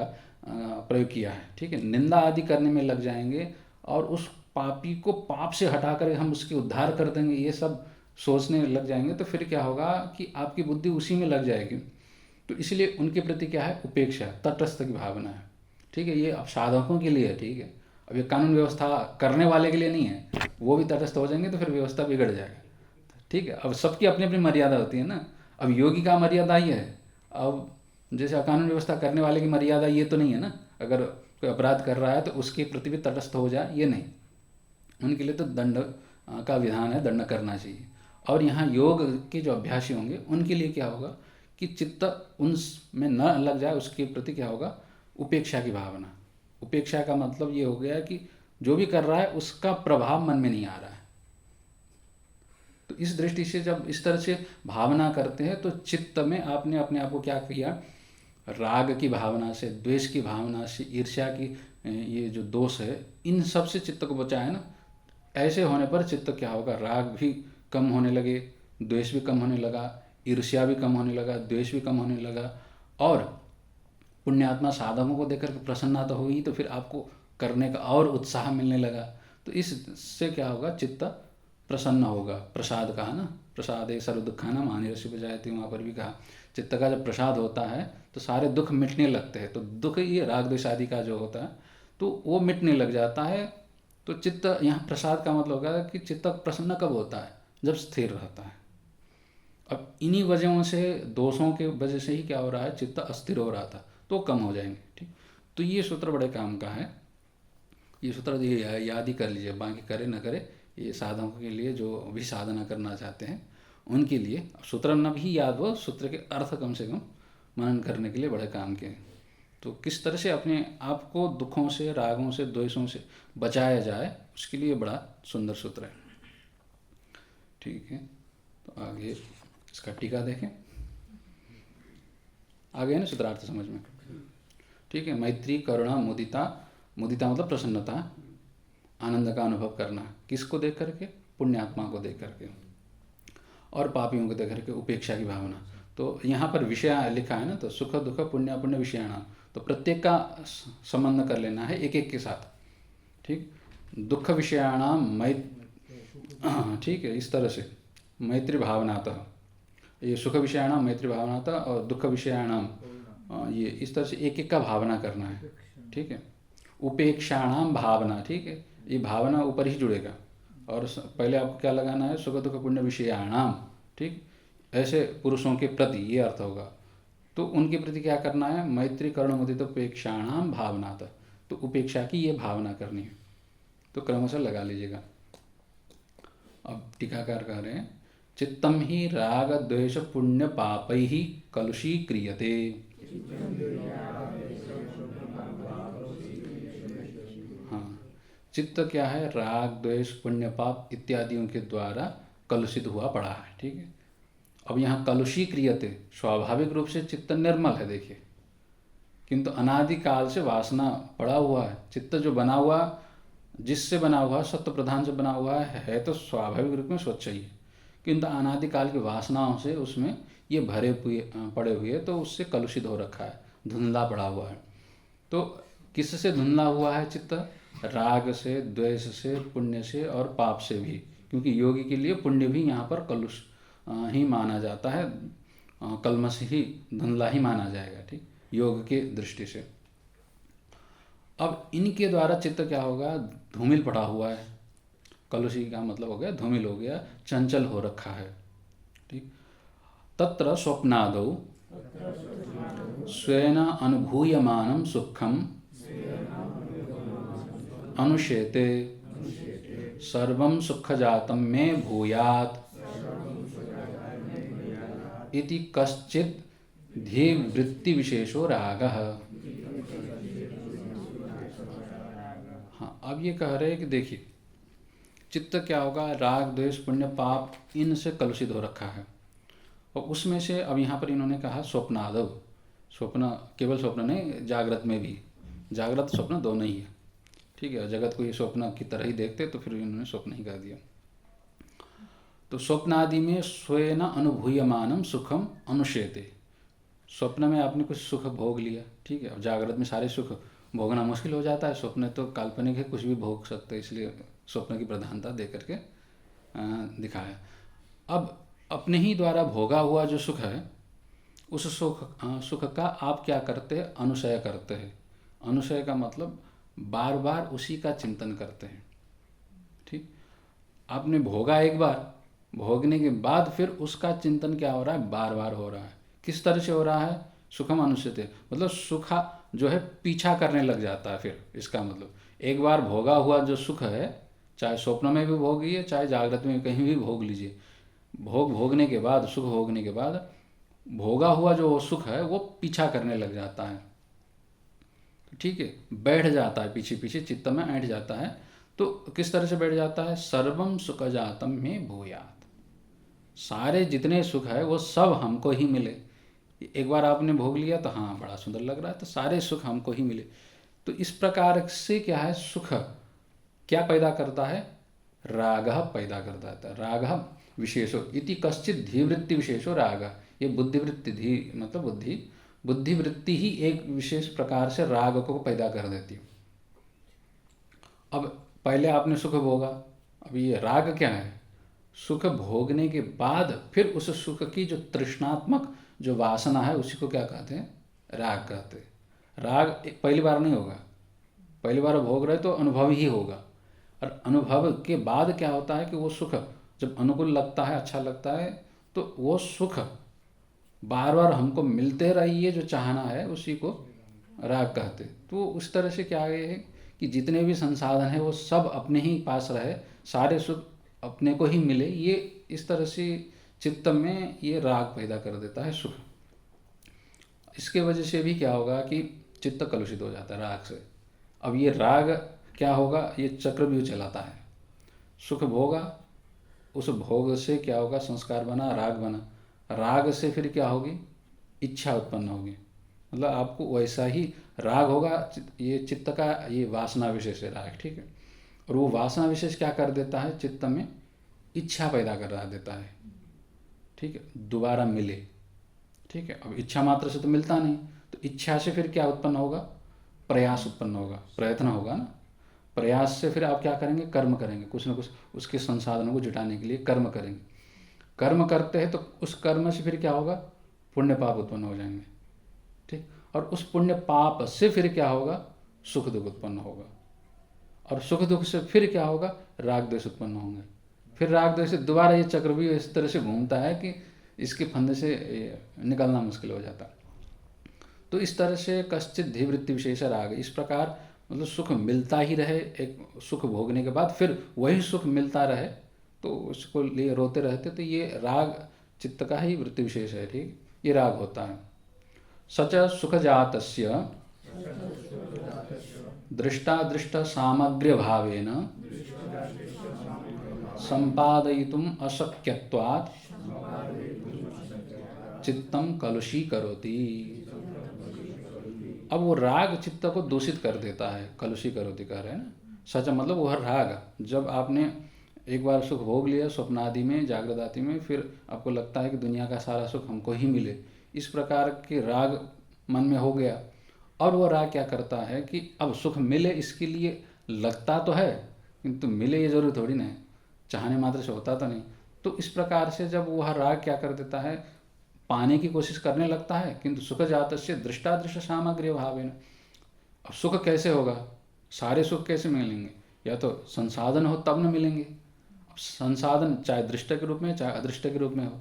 प्रयोग किया है, ठीक है, निंदा आदि करने में लग जाएंगे, और उस पापी को पाप से हटा कर हम उसके उद्धार कर देंगे, ये सब सोचने लग जाएंगे, तो फिर क्या होगा कि आपकी बुद्धि उसी में लग जाएगी। तो इसलिए उनके प्रति क्या है, उपेक्षा, तटस्थ की भावना है, ठीक है। ये अब साधकों के लिए है, ठीक है। अब ये कानून व्यवस्था करने वाले के लिए नहीं है, वो भी तटस्थ हो जाएंगे तो फिर व्यवस्था बिगड़ जाएगा, ठीक है। अब सबकी अपनी अपनी मर्यादा होती है ना। अब योगी का मर्यादा ही है, अब जैसे कानून व्यवस्था करने वाले की मर्यादा ये तो नहीं है ना, अगर कोई अपराध कर रहा है तो उसके प्रति भी तटस्थ हो जाए, ये नहीं। उनके लिए तो दंड का विधान है, दंड करना चाहिए। और यहाँ योग के जो अभ्यासी होंगे उनके लिए क्या होगा कि चित्त उनमें न लग जाए, उसके प्रति क्या होगा, उपेक्षा की भावना। उपेक्षा का मतलब ये हो गया कि जो भी कर रहा है उसका प्रभाव मन में नहीं आ रहा है। तो इस दृष्टि से जब इस तरह से भावना करते हैं तो चित्त में आपने अपने आप को क्या किया, राग की भावना से, द्वेष की भावना से, ईर्ष्या की, ये जो दोष है, इन सब से चित्त को बचाए ना। ऐसे होने पर चित्त क्या होगा, राग भी कम होने लगे, द्वेष भी कम होने लगा, ईर्ष्या भी कम होने लगा, द्वेष भी कम होने लगा, और पुण्यात्मा साधकों को देखकर प्रसन्नता हुई तो फिर आपको करने का और उत्साह मिलने लगा। तो इससे क्या होगा, चित्त प्रसन्न होगा। प्रसाद कहा ना, प्रसाद एक सर्व दुखानाम हानिरस्य बजायते, वहाँ पर भी कहा चित्त का जब प्रसाद होता है तो सारे दुख मिटने लगते हैं। तो दुख ये राग द्वेष आदि का जो होता है तो वो मिटने लग जाता है। तो चित्त, यहाँ प्रसाद का मतलब होगा कि चित्त प्रसन्न कब होता है, जब स्थिर रहता है। अब इन्हीं वजहों से, दोषों के वजह से ही क्या हो रहा है, चित्त अस्थिर हो रहा था, तो कम हो जाएंगे, ठीक। तो ये सूत्र बड़े काम का है, ये सूत्र याद ही कर लीजिए, बाकी करे न करे, ये साधकों के लिए जो भी साधना करना चाहते हैं उनके लिए। सूत्र न भी याद हो, सूत्र के अर्थ कम से कम मनन करने के लिए बड़े काम के हैं। तो किस तरह से अपने आप को दुखों से, रागों से, द्वेषों से बचाया जाए, उसके लिए बड़ा सुंदर सूत्र है, ठीक है। तो आगे इसका टीका देखें, आगे है ना सूत्रार्थ समझ में, ठीक है। मैत्री, करुणा, मुदिता, मुदिता मतलब प्रसन्नता, आनंद का अनुभव करना, किसको देख करके, पुण्यात्मा को देख करके, और पापियों को देख करके उपेक्षा की भावना। तो यहाँ पर विषय लिखा है ना, तो सुख दुख पुण्य अपुण्य विषयाणाम, तो प्रत्येक का संबंध कर लेना है एक एक के साथ, ठीक। दुख विषयाणाम ठीक है, इस तरह से मैत्री भावनातः, ये सुख विषयाणाम मैत्री भावनातः और दुख विषयाणाम ये इस तरह से एक एक का भावना करना है, ठीक है। उपेक्षाणाम भावना, ठीक है, ये भावना ऊपर ही जुड़ेगा और पहले आपको क्या लगाना है, सुख दुख पुण्य विषयाणाम, ठीक, ऐसे पुरुषों के प्रति ये अर्थ होगा। तो उनके प्रति क्या करना है, मैत्री करुणोदित उपेक्षाणाम भावनातः, तो उपेक्षा की ये भावना करनी है। तो क्रमशः लगा लीजिएगा। अब टीकाकार कह रहे हैं, चित्तम ही राग द्वेष पुण्य पापैः कलुषी क्रियते। हाँ, चित्त क्या है, राग द्वेष पुण्य पाप इत्यादियों के द्वारा कलुषित हुआ पड़ा है, ठीक है। अब यहाँ कलुषी क्रियते, स्वाभाविक रूप से चित्त निर्मल है, देखिए, किंतु अनादिकाल से वासना पड़ा हुआ है। चित्त जो बना हुआ, जिससे बना हुआ, सत्व प्रधान से बना हुआ है तो स्वाभाविक रूप में स्वच्छ ही है, किंतु अनादिकाल की वासनाओं से उसमें ये भरे हुए पड़े हुए, तो उससे कलुषित हो रखा है, धुंधला पड़ा हुआ है। तो किससे धुंधला हुआ है चित्त, राग से, द्वेष से, पुण्य से और पाप से भी, क्योंकि योगी के लिए पुण्य भी यहाँ पर कलुष ही माना जाता है, कलमश ही, धुंधला ही माना जाएगा, ठीक, योग के दृष्टि से। अब इनके द्वारा चित्त क्या होगा, धूमिल पड़ा हुआ है, कलुषी का मतलब हो गया धूमिल हो गया, चंचल हो रखा है, ठीक। तत्र स्वप्नादौ स्वेन अनुभूयमानं सुखम अनुशेते सर्वं सुखजातं मे भूयात् इति कश्चित् धीवृत्ति विशेषो रागः। हाँ, अब ये कह रहे हैं कि देखिए, चित्त क्या होगा, राग द्वेष पुण्य पाप इनसे कलुषित हो रखा है, और उसमें से अब यहाँ पर इन्होंने कहा स्वप्नादव, स्वप्न केवल स्वप्न नहीं, जागृत में भी, जागृत स्वप्न दोनों ही है, ठीक है। जगत को ये स्वप्न की तरह ही देखते, तो फिर इन्होंने स्वप्न ही कह दिया। तो स्वप्न आदि में स्वेन अनुभूयमानम सुखम अनुशेते, स्वप्न में आपने कुछ सुख भोग लिया, ठीक है। अब जागृत में सारे सुख भोगना मुश्किल हो जाता है, स्वप्न तो काल्पनिक है, कुछ भी भोग सकते हैं, इसलिए स्वप्न की प्रधानता दे करके दिखाया। अब अपने ही द्वारा भोगा हुआ जो सुख है, उस सुख का आप क्या करते हैं, अनुशय करते हैं। अनुशय का मतलब बार बार उसी का चिंतन करते हैं, ठीक। आपने भोगा एक बार, भोगने के बाद फिर उसका चिंतन क्या हो रहा है, बार बार हो रहा है। किस तरह से हो रहा है, सुखम अनुशयते, मतलब सुख जो है पीछा करने लग जाता है। फिर इसका मतलब एक बार भोगा हुआ जो सुख है, चाहे स्वप्न में भी भोगिए, चाहे जागृत में कहीं भी भोग लीजिए, भोगने के बाद, सुख भोगने के बाद भोगा हुआ जो सुख है वो पीछा करने लग जाता है, ठीक है, बैठ जाता है, पीछे पीछे चित्त में ऐंठ जाता है। तो किस तरह से बैठ जाता है, सर्वम सुख जातम में भूयात, सारे जितने सुख है वो सब हमको ही मिले। एक बार आपने भोग लिया तो हाँ बड़ा सुंदर लग रहा है, तो सारे सुख हमको ही मिले। तो इस प्रकार से क्या है, सुख क्या पैदा करता है, राग पैदा कर देता है। राग विशेषो इति कश्चित धीवृत्ति विशेषो राग, ये बुद्धिवृत्ति, धी मतलब बुद्धिवृत्ति ही एक विशेष प्रकार से राग को पैदा कर देती है। अब पहले आपने सुख भोगा, अब ये राग क्या है, सुख भोगने के बाद फिर उस सुख की जो तृष्णात्मक जो वासना है उसी को क्या कहते हैं, राग कहते हैं। राग पहली बार नहीं होगा, पहली बार भोग रहे तो अनुभव ही होगा, और अनुभव के बाद क्या होता है कि वो सुख जब अनुकूल लगता है, अच्छा लगता है, तो वो सुख बार बार हमको मिलते रहिए, जो चाहना है उसी को राग कहते। तो उस तरह से क्या है कि जितने भी संसाधन है वो सब अपने ही पास रहे, सारे सुख अपने को ही मिले, ये इस तरह से चित्त में ये राग पैदा कर देता है सुख। इसके वजह से भी क्या होगा कि चित्त कलुषित हो जाता है राग से। अब ये राग क्या होगा, ये चक्रव्यूह चलाता है, सुख भोगा, उस भोग से क्या होगा, संस्कार बना, राग बना, राग से फिर क्या होगी, इच्छा उत्पन्न होगी, मतलब आपको वैसा ही राग होगा। ये चित्त का ये वासना विशेष है राग, ठीक है। और वो वासना विशेष क्या कर देता है, चित्त में इच्छा पैदा कर देता है, ठीक है, दोबारा मिले, ठीक है। अब इच्छा मात्र से तो मिलता नहीं, तो इच्छा से फिर क्या उत्पन्न होगा? प्रयास उत्पन्न होगा, प्रयत्न होगा ना। प्रयास से फिर आप क्या करेंगे? कर्म करेंगे, कुछ ना कुछ उसके संसाधनों को जुटाने के लिए कर्म करेंगे। कर्म करते हैं तो उस कर्म से फिर क्या होगा? पुण्य पाप उत्पन्न हो जाएंगे, ठीक। और उस पुण्य पाप से फिर क्या होगा? सुख दुख उत्पन्न होगा। और सुख दुख से फिर क्या होगा? राग द्वेष उत्पन्न होंगे। फिर राग द्वेष से दोबारा ये चक्रव्यूह इस तरह से घूमता है कि इसके फंदे से निकलना मुश्किल हो जाता है। तो इस तरह से कश्चित धीवृत्ति विशेष राग, इस प्रकार मतलब सुख मिलता ही रहे, एक सुख भोगने के बाद फिर वही सुख मिलता रहे तो उसको लिए रोते रहते, तो ये राग चित्त का ही वृत्ति विशेष है, ठीक। ये राग होता है। सच सुख जातस्य दृष्टादृष्ट सामग्र्य भावेन संपादयितुम अशक्यत्वात् चित्तम कलुषी करोति। अब वो राग चित्त को दूषित कर देता है, कलुषी करोति कह रहे हैं ना। सच मतलब वह राग, जब आपने एक बार सुख भोग लिया स्वप्न आदि में, जागृत आदि में, फिर आपको लगता है कि दुनिया का सारा सुख हमको ही मिले, इस प्रकार के राग मन में हो गया। और वो राग क्या करता है कि अब सुख मिले इसके लिए लगता तो है, किंतु मिले ये जरूरी थोड़ी ना है, चाहने मात्र से होता तो नहीं। तो इस प्रकार से जब वह राग क्या कर देता है, पाने की कोशिश करने लगता है, किंतु सुख जातस्य दृष्टादृष्ट सामग्र्य भावेन। अब सुख कैसे होगा? सारे सुख कैसे मिलेंगे? या तो संसाधन हो तब न मिलेंगे। अब संसाधन चाहे दृष्ट के रूप में चाहे अदृष्ट के रूप में हो,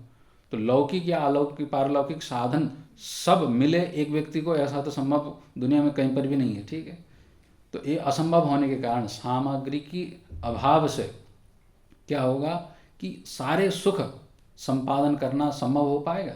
तो लौकिक या अलौकिक पारलौकिक साधन सब मिले एक व्यक्ति को, ऐसा तो संभव दुनिया में कहीं पर भी नहीं है, ठीक है। तो ये असंभव होने के कारण सामग्री की अभाव से क्या होगा कि सारे सुख संपादन करना संभव हो पाएगा?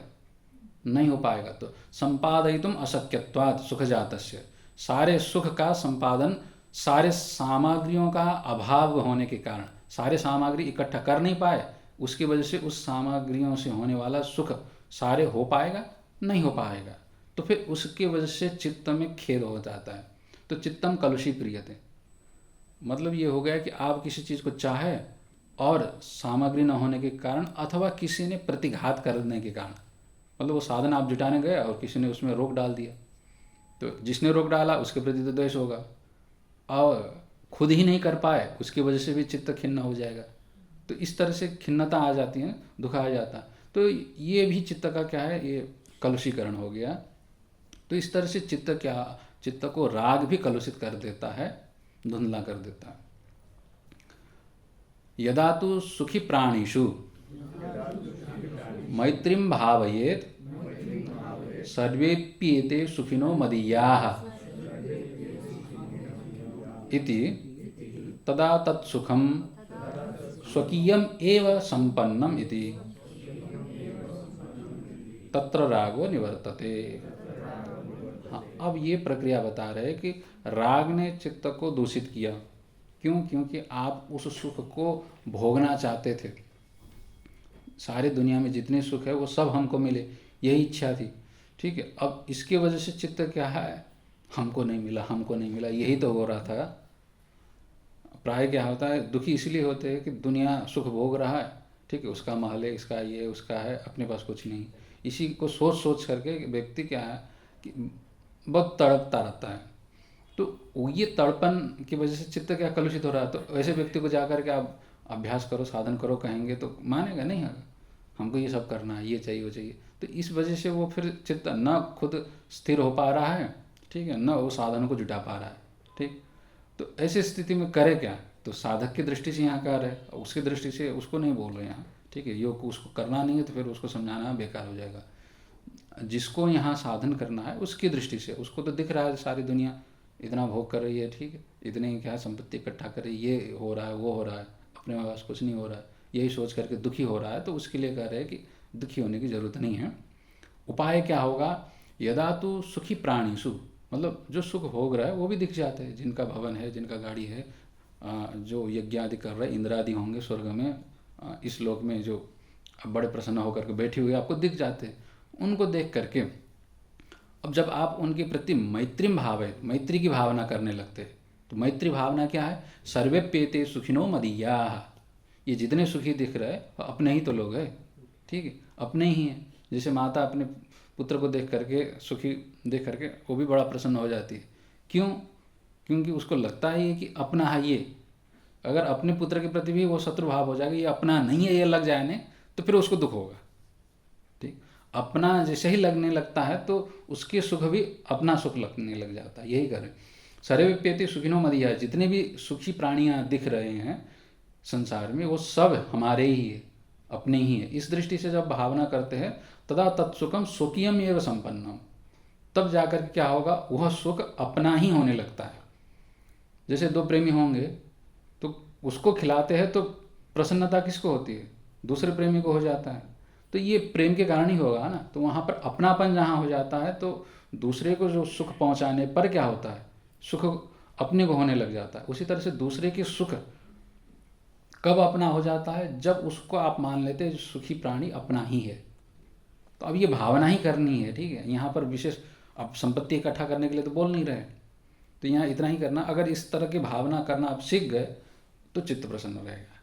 नहीं हो पाएगा। तो संपादयितुम अशक्यत्वात् सुख जातस्य, सारे सुख का संपादन सारे सामग्रियों का अभाव होने के कारण, सारे सामग्री इकट्ठा कर नहीं पाए, उसकी वजह से उस सामग्रियों से होने वाला सुख सारे हो पाएगा? नहीं हो पाएगा। तो फिर उसकी वजह से चित्त में खेद हो जाता है। तो चित्तम कलुषी क्रियते, मतलब ये हो गया कि आप किसी चीज़ को चाहे और सामग्री न होने के कारण, अथवा किसी ने प्रतिघात करने के कारण, मतलब वो साधन आप जुटाने गए और किसी ने उसमें रोक डाल दिया, तो जिसने रोक डाला उसके प्रति तो द्वेष होगा, और खुद ही नहीं कर पाए उसकी वजह से भी चित्त खिन्न हो जाएगा। तो इस तरह से खिन्नता आ जाती है, दुख आ जाता है। तो ये भी चित्त का क्या है? ये कलुषीकरण हो गया। तो इस तरह से चित्त को राग भी कलुषित कर देता है, धुंधला कर देता है। यदा तु सुखी प्राणिषु मैत्रीं भावयेत् सर्वेप्येते सुखिनो मदीयाः इति तदा तत्सुखम स्वकीयम एव संपन्नम इति तत्र रागो निवर्तते। हाँ, अब ये प्रक्रिया बता रहे कि राग ने चित्त को दूषित किया। क्यों? क्योंकि आप उस सुख को भोगना चाहते थे। सारी दुनिया में जितने सुख है वो सब हमको मिले, यही इच्छा थी, ठीक है। अब इसकी वजह से चित्त क्या है? हमको नहीं मिला, हमको नहीं मिला, यही तो हो रहा था। प्राय क्या होता है, दुखी इसलिए होते हैं कि दुनिया सुख भोग रहा है, ठीक है, उसका महल है, इसका ये उसका है, अपने पास कुछ नहीं। इसी को सोच सोच करके व्यक्ति क्या है कि बहुत तड़पता रहता है। तो ये तड़पन की वजह से चित्त क्या कलुषित हो रहा है। तो ऐसे व्यक्ति को जाकर के आप अभ्यास करो, साधन करो कहेंगे तो मानेगा नहीं है, हमको ये सब करना है, ये चाहिए वो चाहिए। तो इस वजह से वो फिर चित्त न खुद स्थिर हो पा रहा है, ठीक है, न वो साधनों को जुटा पा रहा है, ठीक। तो ऐसी स्थिति में करे क्या? तो साधक की दृष्टि से यहाँ कर है, उसकी दृष्टि से उसको नहीं बोल रहे यहाँ, ठीक है। योग उसको करना नहीं है तो फिर उसको समझाना बेकार हो जाएगा। जिसको यहाँ साधन करना है उसकी दृष्टि से, उसको तो दिख रहा है सारी दुनिया इतना भोग कर रही है, ठीक है, इतने क्या संपत्ति इकट्ठा कर रही है, ये हो रहा है वो हो रहा है, अपने पास कुछ नहीं हो रहा है, यही सोच करके दुखी हो रहा है। तो उसके लिए कह रहे हैं कि दुखी होने की जरूरत नहीं है। उपाय क्या होगा? यदा तु सुखी प्राणीषु, मतलब जो सुख भोग रहा है वो भी दिख जाते हैं, जिनका भवन है, जिनका गाड़ी है, जो यज्ञ आदि कर रहे हैं, इंद्रादि होंगे स्वर्ग में, इस लोक में जो बड़े प्रसन्न होकर के बैठे हुए आपको दिख जाते हैं। उनको देख करके अब जब आप उनके प्रति मैत्री भाव है, मैत्री की भावना करने लगते हैं, तो मैत्री भावना क्या है? सर्वेप्येते सुखिनो मदीयाः, ये जितने सुखी दिख रहे हैं अपने ही तो लोग हैं, ठीक है, अपने ही हैं। जैसे माता अपने पुत्र को देख करके, सुखी देख करके वो भी बड़ा प्रसन्न हो जाती है। क्यों? क्योंकि उसको लगता है कि अपना है ये। अगर अपने पुत्र के प्रति भी वो शत्रु भाव हो जाएगा, ये अपना नहीं है, ये लग जाए ने, तो फिर उसको दुख होगा। ठीक, अपना जैसे ही लगने लगता है तो उसके सुख भी अपना सुख लगने लग जाता है। यही करें सर्वेप्येति सुखिनो मदीयः, जितने भी सुखी प्राणियां दिख रहे हैं संसार में वो सब हमारे ही है, अपने ही है। इस दृष्टि से जब भावना करते हैं तदा तत्सुखम स्वकीयम एव संपन्नम, तब जाकर क्या होगा, वह सुख अपना ही होने लगता है। जैसे दो प्रेमी होंगे तो उसको खिलाते हैं तो प्रसन्नता किसको होती है, दूसरे प्रेमी को हो जाता है। तो ये प्रेम के कारण ही होगा ना। तो वहाँ पर अपनापन जहाँ हो जाता है तो दूसरे को जो सुख पहुँचाने पर क्या होता है, सुख अपने को होने लग जाता है। उसी तरह से दूसरे के सुख कब अपना हो जाता है, जब उसको आप मान लेते हैं सुखी प्राणी अपना ही है। तो अब ये भावना ही करनी है। ठीक है, यहाँ पर विशेष अब संपत्ति इकट्ठा करने के लिए तो बोल नहीं रहे, तो यहाँ इतना ही करना। अगर इस तरह की भावना करना आप सीख गए तो चित्त प्रसन्न रहेगा।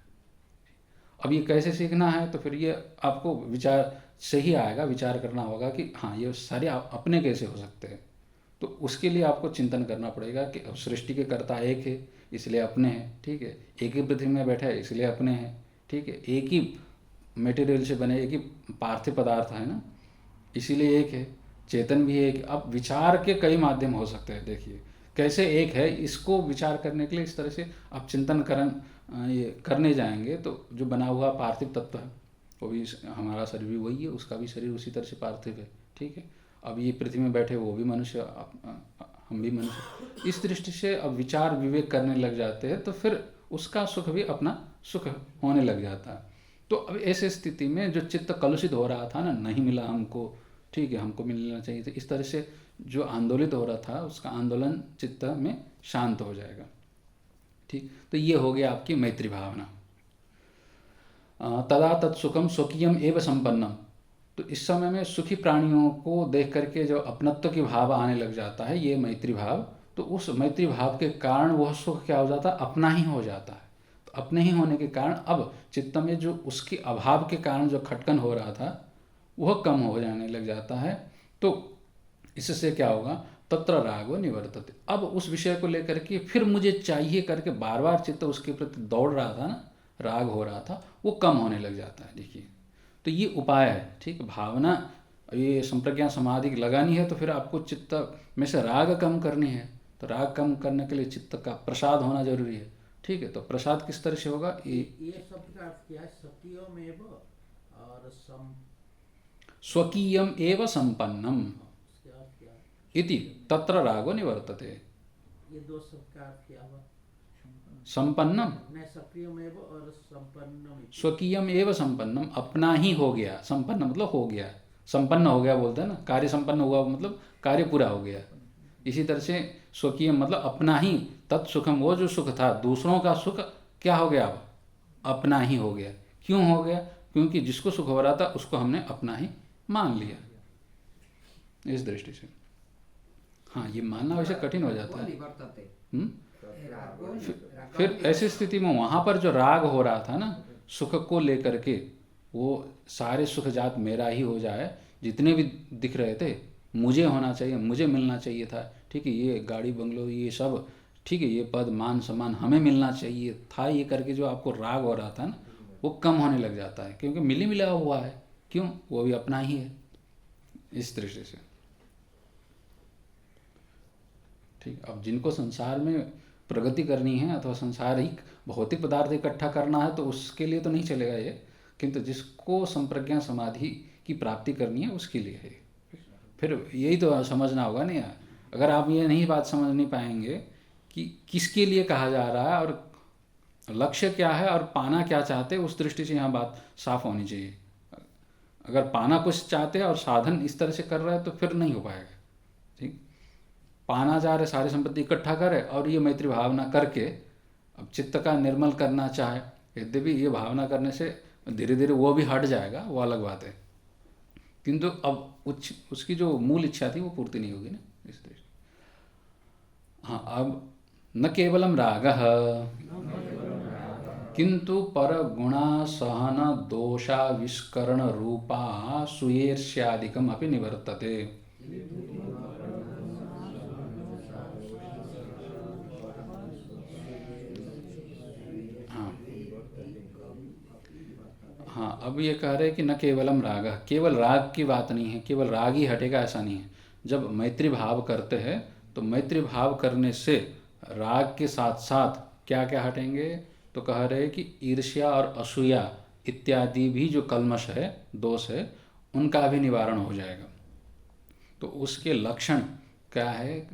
अब ये कैसे सीखना है, तो फिर ये आपको विचार से ही आएगा, विचार करना होगा कि हाँ ये सारे अपने कैसे हो सकते हैं। तो उसके लिए आपको चिंतन करना पड़ेगा कि अब सृष्टि के कर्ता एक है इसलिए अपने हैं। ठीक है, एक ही पृथ्वी में बैठा है इसलिए अपने हैं। ठीक है, एक ही मटेरियल से बने, एक ही पार्थिव पदार्थ है ना, इसीलिए एक है। चेतन भी एक। अब विचार के कई माध्यम हो सकते हैं। देखिए कैसे एक है, इसको विचार करने के लिए इस तरह से आप चिंतन ये करने जाएंगे तो जो बना हुआ पार्थिव तत्व है वो भी, हमारा शरीर भी वही है, उसका भी शरीर उसी तरह से पार्थिव है। ठीक है, अब ये पृथ्वी में बैठे वो भी मनुष्य, हम भी मनुष्य। इस दृष्टि से अब विचार विवेक करने लग जाते हैं तो फिर उसका सुख भी अपना सुख होने लग जाता है। तो अब ऐसे स्थिति में जो चित्त कलुषित हो रहा था ना, नहीं मिला हमको, ठीक है हमको मिलना चाहिए, तो इस तरह से जो आंदोलित हो रहा था उसका आंदोलन चित्त में शांत हो जाएगा। ठीक, तो ये हो गया आपकी मैत्री भावना। तदा तत्सुखम स्वकीयम एव संपन्नम, तो इस समय में सुखी प्राणियों को देख करके जो अपनत्व की भाव आने लग जाता है, ये मैत्री भाव, तो उस मैत्री भाव के कारण वह सुख क्या हो जाता है, अपना ही हो जाता है। तो अपने ही होने के कारण अब चित्त में जो उसके अभाव के कारण जो खटकन हो रहा था वह कम हो जाने लग जाता है। तो इससे क्या होगा, तत्र रागो निवर्तते। अब उस विषय को लेकर के फिर मुझे चाहिए करके बार बार चित्त उसके प्रति दौड़ रहा था ना, राग हो रहा था, वो कम होने लग जाता है। देखिए तो ये उपाय है। ठीक, भावना ये संप्रज्ञा समाधि लगानी है तो फिर आपको चित्त में से राग कम करनी है। तो राग कम करने के लिए चित्त का प्रसाद होना जरूरी है। ठीक है, तो प्रसाद किस तरह से होगा, ये शब्द का अर्थ क्या है, स्वकीयमेव और स्वकीयम एव संपन्नम इति तत्र रागो निवर्तते। ये दो शब्द का अर्थ क्या हुआ, संपन्नम सक्रियमेव और संपन्नम। स्वकीयम एव संपन्नम, अपना ही हो गया, संपन्न मतलब हो गया, संपन्न हो गया बोलते हैं ना, कार्य संपन्न हुआ मतलब कार्य पूरा हो गया। इसी तरह से स्वकीय मतलब अपना ही, तत्सुखम वो जो सुख था, दूसरों का सुख क्या हो गया, अब अपना ही हो गया। क्यों हो गया, क्योंकि जिसको सुख हो रहा था उसको हमने अपना ही मान लिया। इस दृष्टि से हाँ, ये मानना वैसे कठिन हो जाता है। फिर ऐसी स्थिति में वहां पर जो राग हो रहा था ना सुख को लेकर के, वो सारे सुख जात मेरा ही हो जाए, जितने भी दिख रहे थे मुझे होना चाहिए, मुझे मिलना चाहिए था। ठीक है, ये गाड़ी बंगलो ये सब, ठीक है, ये पद मान सम्मान हमें मिलना चाहिए था, ये करके जो आपको राग हो रहा था ना वो कम होने लग जाता है, क्योंकि मिली मिला हुआ है। क्यों, वो भी अपना ही है। इस दृष्टि से ठीक, अब जिनको संसार में प्रगति करनी है अथवा संसारिक भौतिक पदार्थ इकट्ठा करना है तो उसके लिए तो नहीं चलेगा ये, किंतु जिसको संप्रज्ञा समाधि की प्राप्ति करनी है उसके लिए है। फिर यही तो समझना होगा नहीं। अगर आप ये नहीं बात समझ नहीं पाएंगे कि किसके लिए कहा जा रहा है और लक्ष्य क्या है और पाना क्या चाहते हैं, उस दृष्टि से यहाँ बात साफ होनी चाहिए। अगर पाना कुछ चाहते हैं और साधन इस तरह से कर रहे हैं तो फिर नहीं हो पाएगा। ठीक, पाना चाह रहे, सारी संपत्ति इकट्ठा करे और ये मैत्री भावना करके अब चित्त का निर्मल करना चाहे, यद्यपि ये भावना करने से धीरे धीरे वो भी हट जाएगा, वो अलग बात है, किंतु अब उसकी जो मूल इच्छा थी वो पूर्ति नहीं होगी ना, इस दृष्टि। हाँ, अब न केवलम रागः किंतु पर गुणा सहन दोषाविष्करण रूपा सुयेर्ष्यादिकम अपि निवर्तते। हाँ हाँ, अब ये कह रहे हैं कि न केवलम राग, केवल राग की बात नहीं है, केवल राग ही हटेगा ऐसा नहीं है। जब मैत्री भाव करते हैं तो मैत्री भाव करने से राग के साथ साथ क्या क्या हटेंगे, तो कह रहे हैं कि ईर्ष्या और असूया इत्यादि भी जो कल्मश है, दोष है, उनका भी निवारण हो जाएगा। तो उसके लक्षण क्या है,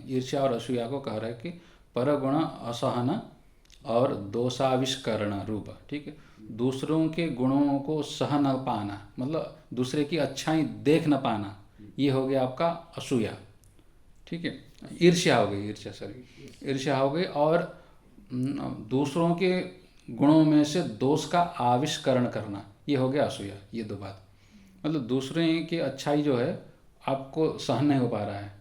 ईर्ष्या और असूया को कह रहे हैं कि परगुण असहन और दोषाविष्करण रूप, ठीक है, दूसरों के गुणों को सह न पाना, मतलब दूसरे की अच्छाई देख न पाना, ये हो गया आपका असूया, ठीक है। ईर्ष्या हो गई, ईर्ष्या हो गई, और दूसरों के गुणों में से दोष का आविष्करण करना, ये हो गया असूया। ये दो बात, मतलब दूसरे की अच्छाई जो है आपको सहन नहीं हो पा रहा है,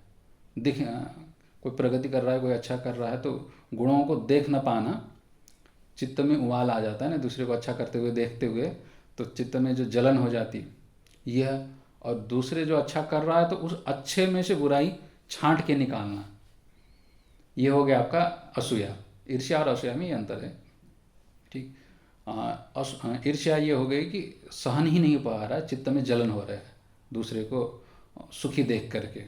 कोई प्रगति कर रहा है, कोई अच्छा कर रहा है, तो गुणों को देख न पाना, चित्त में उबाल आ जाता है ना, दूसरे को अच्छा करते हुए देखते हुए, तो चित्त में जो जलन हो जाती है यह, और दूसरे जो अच्छा कर रहा है तो उस अच्छे में से बुराई छांट के निकालना, ये हो गया आपका असूया। ईर्ष्या और असूया में ये अंतर है, ठीक। ईर्ष्या ये हो गई कि सहन ही नहीं पा रहा है, चित्त में जलन हो रहा है दूसरे को सुखी देख करके।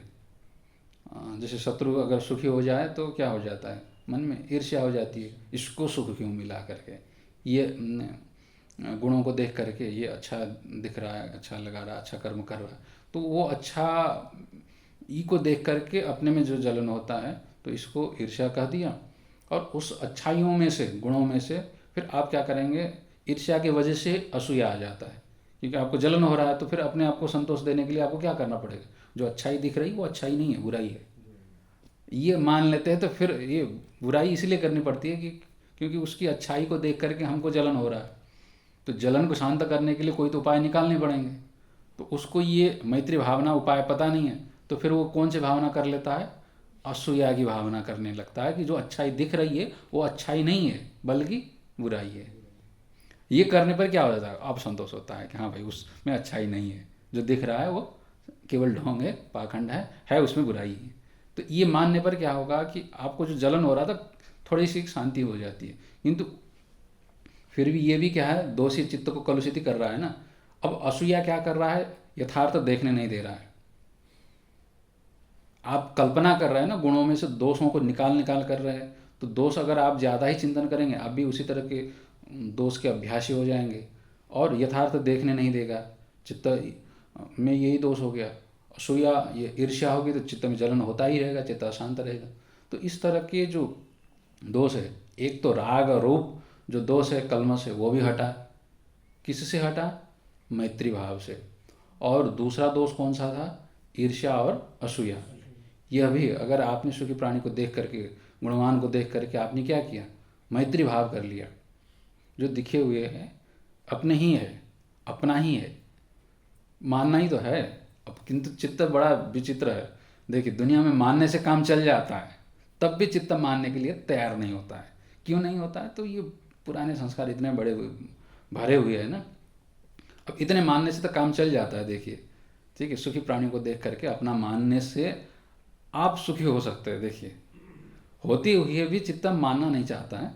जैसे शत्रु अगर सुखी हो जाए तो क्या हो जाता है, मन में ईर्ष्या हो जाती है, इसको सुख क्यों मिला करके, ये गुणों को देख करके ये अच्छा दिख रहा है, अच्छा लगा रहा है, अच्छा कर्म कर रहा है, तो वो अच्छा ई को देख करके अपने में जो जलन होता है तो इसको ईर्ष्या कह दिया। और उस अच्छाइयों में से, गुणों में से फिर आप क्या करेंगे, ईर्ष्या की वजह से असूया आ जाता है, क्योंकि आपको जलन हो रहा है, तो फिर अपने आप को संतोष देने के लिए आपको क्या करना पड़ेगा, जो अच्छाई दिख रही वो अच्छाई नहीं है, बुराई है, ये मान लेते हैं। तो फिर ये बुराई इसलिए करनी पड़ती है कि क्योंकि उसकी अच्छाई को देख करके हमको जलन हो रहा है, तो जलन को शांत करने के लिए कोई तो उपाय निकालने पड़ेंगे। तो उसको ये मैत्री भावना उपाय पता नहीं है, तो फिर वो कौन सी भावना कर लेता है, असूया की भावना करने लगता है कि जो अच्छाई दिख रही है वो अच्छाई नहीं है बल्कि बुराई है। ये करने पर क्या हो जाता है, अब संतोष होता है कि हाँ भाई उसमें अच्छाई नहीं है, जो दिख रहा है वो केवल ढोंग है, पाखंड है उसमें बुराई है। तो ये मानने पर क्या होगा कि आपको जो जलन हो रहा था थोड़ी सी शांति हो जाती है, किंतु फिर भी ये भी क्या है, दोषी चित्त को कलुषित कर रहा है ना। अब असूया क्या कर रहा है, यथार्थ देखने नहीं दे रहा है, आप कल्पना कर रहे हैं ना, गुणों में से दोषों को निकाल कर रहे हैं, तो दोष अगर आप ज़्यादा ही चिंतन करेंगे आप भी उसी तरह के दोष के अभ्यासी हो जाएंगे, और यथार्थ देखने नहीं देगा, चित्त में यही दोष हो गया। असूया, ये ईर्ष्या होगी तो चित्त में जलन होता ही रहेगा, चित्त अशांत रहेगा। तो इस तरह के जो दोष है, एक तो राग रूप जो दोष है, कल्मश है, वो भी हटा। किससे हटा, मैत्री भाव से। और दूसरा दोष कौन सा था, ईर्ष्या और असूया। यह भी अगर आपने सुखी प्राणी को देख करके, गुणवान को देख करके आपने क्या किया, मैत्री भाव कर लिया, जो दिखे हुए है अपने ही है, अपना ही है, मानना ही तो है। अब किंतु चित्त बड़ा विचित्र है, देखिए दुनिया में मानने से काम चल जाता है, तब भी चित्त मानने के लिए तैयार नहीं होता है। क्यों नहीं होता है, तो ये पुराने संस्कार इतने बड़े भरे हुए हैं ना। अब इतने मानने से तो काम चल जाता है, देखिए ठीक है, सुखी प्राणी को देख करके अपना मानने से आप सुखी हो सकते हैं। देखिए होती हुई भी चित्त मानना नहीं चाहता है,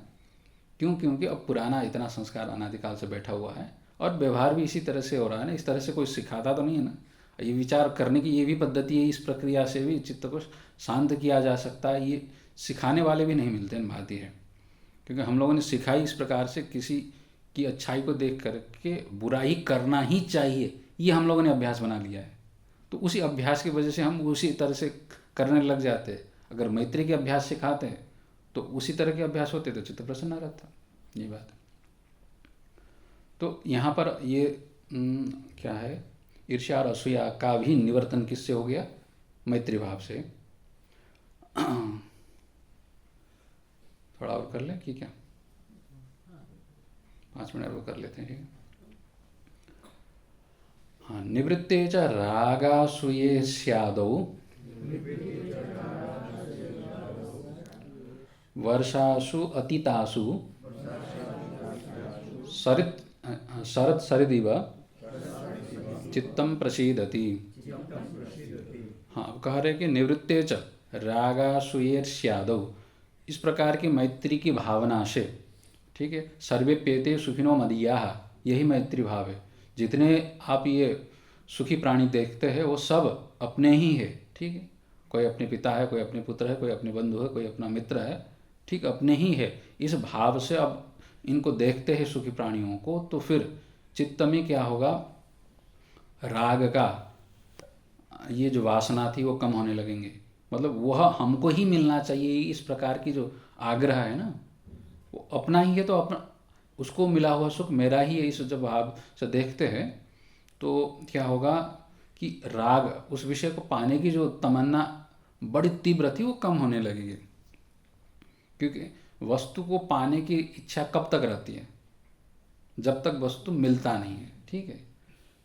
क्यों, क्योंकि अब पुराना इतना संस्कार अनादिकाल से बैठा हुआ है, और व्यवहार भी इसी तरह से हो रहा है ना। इस तरह से कोई सिखाता तो नहीं है ना, ये विचार करने की ये भी पद्धति है, इस प्रक्रिया से भी चित्त को शांत किया जा सकता है, ये सिखाने वाले भी नहीं मिलते हैं भारतीय, क्योंकि हम लोगों ने सिखाई इस प्रकार से, किसी की अच्छाई को देख करके बुराई करना ही चाहिए, ये हम लोगों ने अभ्यास बना लिया है। तो उसी अभ्यास की वजह से हम उसी तरह से करने लग जाते हैं। अगर मैत्री के अभ्यास सिखाते हैं तो उसी तरह के अभ्यास होते तो चित्त प्रसन्न रहता, ये बात। तो यहाँ पर ये क्या है, ईर्ष्या और असूया का भी निवर्तन किससे हो गया, मैत्री भाव से। थोड़ा और कर लें कि क्या, 5 मिनट वो कर लेते हैं, ठीक है। हाँ, निवृत्ते च रागासूये स्यादौ वर्षासु अतीतासु सरित शरद सरिदिव चित्तम प्रसीदति। हाँ, अब कह रहे कि निवृत्ते च रागासूयेर्ष्यादौ, इस प्रकार की मैत्री की भावना से, ठीक है, सर्वे पेते सुखिनो मदीयाः, यही मैत्री भाव है। जितने आप ये सुखी प्राणी देखते हैं वो सब अपने ही है, ठीक है। कोई अपने पिता है, कोई अपने पुत्र है, कोई अपने बंधु है, कोई अपना मित्र है, ठीक, अपने ही है। इस भाव से अब इनको देखते हैं सुखी प्राणियों को, तो फिर चित्त में क्या होगा, राग का ये जो वासना थी वो कम होने लगेंगे। मतलब वह हमको ही मिलना चाहिए, इस प्रकार की जो आग्रह है ना, वो अपना ही है तो अपना, उसको मिला हुआ सुख मेरा ही है, इस जब भाव से देखते हैं तो क्या होगा कि राग, उस विषय को पाने की जो तमन्ना बड़ी तीव्र थी वो कम होने लगेगी। क्योंकि वस्तु को पाने की इच्छा कब तक रहती है, जब तक वस्तु मिलता नहीं है, ठीक है।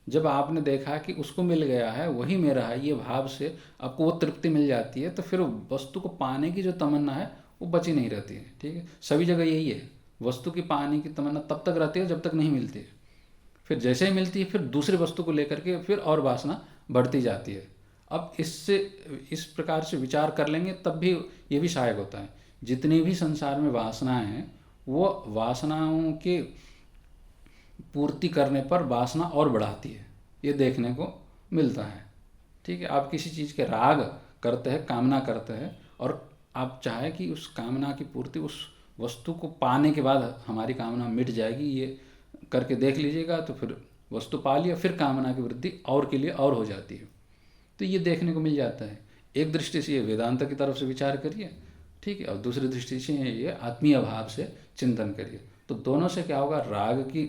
जब आपने देखा कि उसको मिल गया है, वही मेरा है, ये भाव से आपको वो तृप्ति मिल जाती है, तो फिर वस्तु को पाने की जो तमन्ना है वो बची नहीं रहती है, ठीक है। सभी जगह यही है, वस्तु की पाने की तमन्ना तब तक रहती है जब तक नहीं मिलती है। फिर जैसे ही मिलती है फिर दूसरी वस्तु को लेकर के फिर और वासना बढ़ती जाती है। अब इससे इस प्रकार से विचार कर लेंगे तब भी ये भी सहायक होता है। जितनी भी संसार में वासनाएं हैं, वो वासनाओं के पूर्ति करने पर वासना और बढ़ाती है, ये देखने को मिलता है, ठीक है। आप किसी चीज़ के राग करते हैं, कामना करते हैं, और आप चाहे कि उस कामना की पूर्ति उस वस्तु को पाने के बाद हमारी कामना मिट जाएगी, ये करके देख लीजिएगा, तो फिर वस्तु पा लिया, फिर कामना की वृद्धि और के लिए और हो जाती है। तो ये देखने को मिल जाता है। एक दृष्टि से ये वेदांत की तरफ से विचार करिए, ठीक है, और दूसरी दृष्टि से ये आत्मीय भाव से चिंतन करिए। तो दोनों से क्या होगा, राग की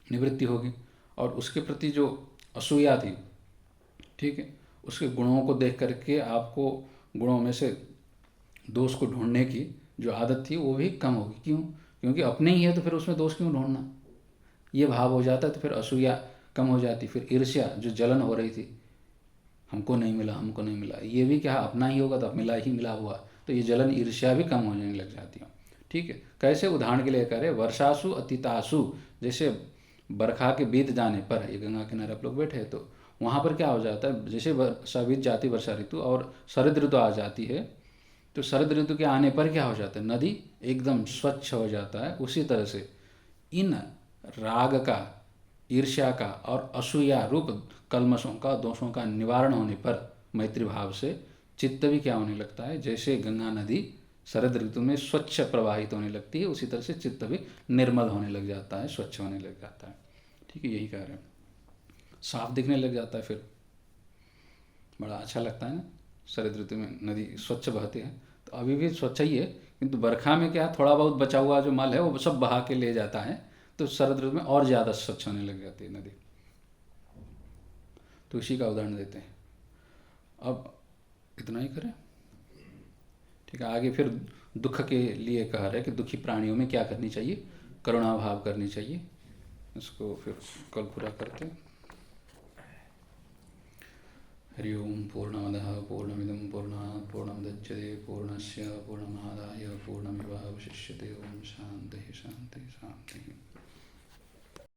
निवृत्ति होगी, और उसके प्रति जो असूया थी, ठीक है, उसके गुणों को देख करके आपको गुणों में से दोष को ढूंढने की जो आदत थी वो भी कम होगी। क्यों? क्योंकि अपने ही है तो फिर उसमें दोष क्यों ढूंढना, ये भाव हो जाता है। तो फिर असूया कम हो जाती, फिर ईर्ष्या, जो जलन हो रही थी, हमको नहीं मिला, हमको नहीं मिला, ये भी क्या अपना ही होगा तो अब मिला ही मिला हुआ, तो ये जलन ईर्ष्या भी कम होने लग जाती है, ठीक है। कैसे? उदाहरण के लिए कह रहे, वर्षासु अतितासु, जैसे बरखा के बीत जाने पर, ये गंगा किनारे आप लोग बैठे हैं तो वहाँ पर क्या हो जाता है, जैसे वर्षा बीत जाती, वर्षा ऋतु, और शरद ऋतु आ जाती है, तो शरद ऋतु के आने पर क्या हो जाता है, नदी एकदम स्वच्छ हो जाता है। उसी तरह से इन राग का, ईर्ष्या का और असूया रूप कल्मशों का, दोषों का निवारण होने पर मैत्री भाव से चित्त भी क्या होने लगता है, जैसे गंगा नदी शरद ऋतु में स्वच्छ प्रवाहित होने लगती है, उसी तरह से चित्त भी निर्मल होने लग जाता है, स्वच्छ होने लग जाता है, ठीक है। यही कह रहे हैं, साफ दिखने लग जाता है, फिर बड़ा अच्छा लगता है ना। शरद ऋतु में नदी स्वच्छ बहती है, तो अभी भी स्वच्छ ही है, किंतु बरखा में क्या, थोड़ा बहुत बचा हुआ जो मल है वो सब बहा के ले जाता है, तो शरद ऋतु में और ज़्यादा स्वच्छ होने लग जाती है नदी। तो इसी का उदाहरण देते हैं। अब इतना ही करें, ठीक है। आगे फिर दुख के लिए कह रहे हैं कि दुखी प्राणियों में क्या करनी चाहिए, करुणा भाव करनी चाहिए। इसको फिर कल पूरा करते हैं। हरि ओम। पूर्णमदः पूर्णमिदं पूर्णात् पूर्णमुदच्यते पूर्णस्य पूर्णमादाय पूर्णमेवावशिष्यते। ओम शांति शांति शांति।